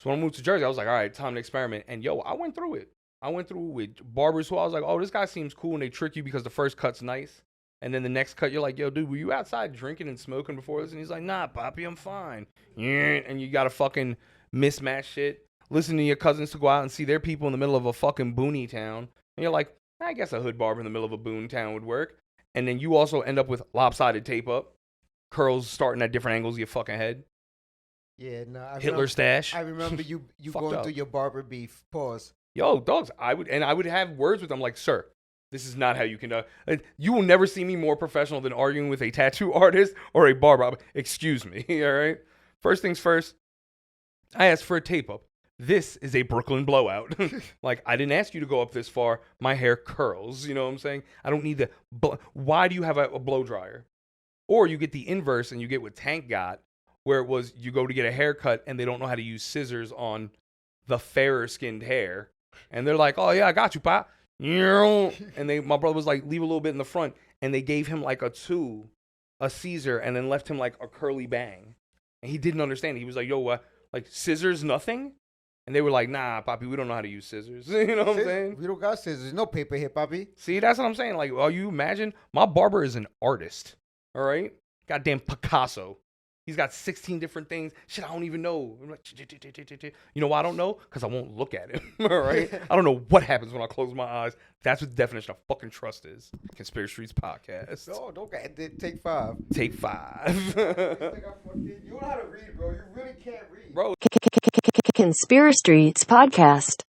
Speaker 2: So when I moved to Jersey, I was like, all right, time to experiment. And yo, I went through it. I went through with barbers who I was like, oh, this guy seems cool. And they trick you because the first cut's nice. And then the next cut, you're like, yo, dude, were you outside drinking and smoking before this? And he's like, nah, Poppy, I'm fine. And you got to fucking mismatch shit. Listen to your cousins to go out and see their people in the middle of a fucking boony town. And you're like, I guess a hood barber in the middle of a boon town would work. And then you also end up with lopsided tape up, curls starting at different angles of your fucking head.
Speaker 3: Yeah, no.
Speaker 2: Hitler stash.
Speaker 3: I remember you going through your barber beef. Pause.
Speaker 2: Yo, dogs, I would have words with them like, sir, this is not how you can. You will never see me more professional than arguing with a tattoo artist or a barber. Excuse me, all right? First things first, I asked for a tape up. This is a Brooklyn blowout. Like, I didn't ask you to go up this far. My hair curls. You know what I'm saying? I don't need the... Why do you have a blow dryer? Or you get the inverse and you get what Tank got, where it was you go to get a haircut and they don't know how to use scissors on the fairer skinned hair. And they're like, oh, yeah, I got you, Pop. And my brother was like, leave a little bit in the front. And they gave him like a tool a Caesar and then left him like a curly bang. And he didn't understand. He was like, yo, like scissors, nothing? And they were like, nah, Papi, we don't know how to use scissors. You know what I'm saying?
Speaker 3: We don't got scissors. No paper here, Papi.
Speaker 2: See, that's what I'm saying. Like, you imagine? My barber is an artist. All right? Goddamn Picasso. He's got 16 different things. Shit, I don't even know. I'm like, you know why I don't know? Because I won't look at him. All right? I don't know what happens when I close my eyes. That's what the definition of fucking trust is. Conspiracy Streets Podcast.
Speaker 3: No, don't get it. Take 5.
Speaker 2: Take 5.
Speaker 3: You don't know how to read, bro. You really can't read.
Speaker 2: Bro.
Speaker 1: Conspiracy Streets Podcast.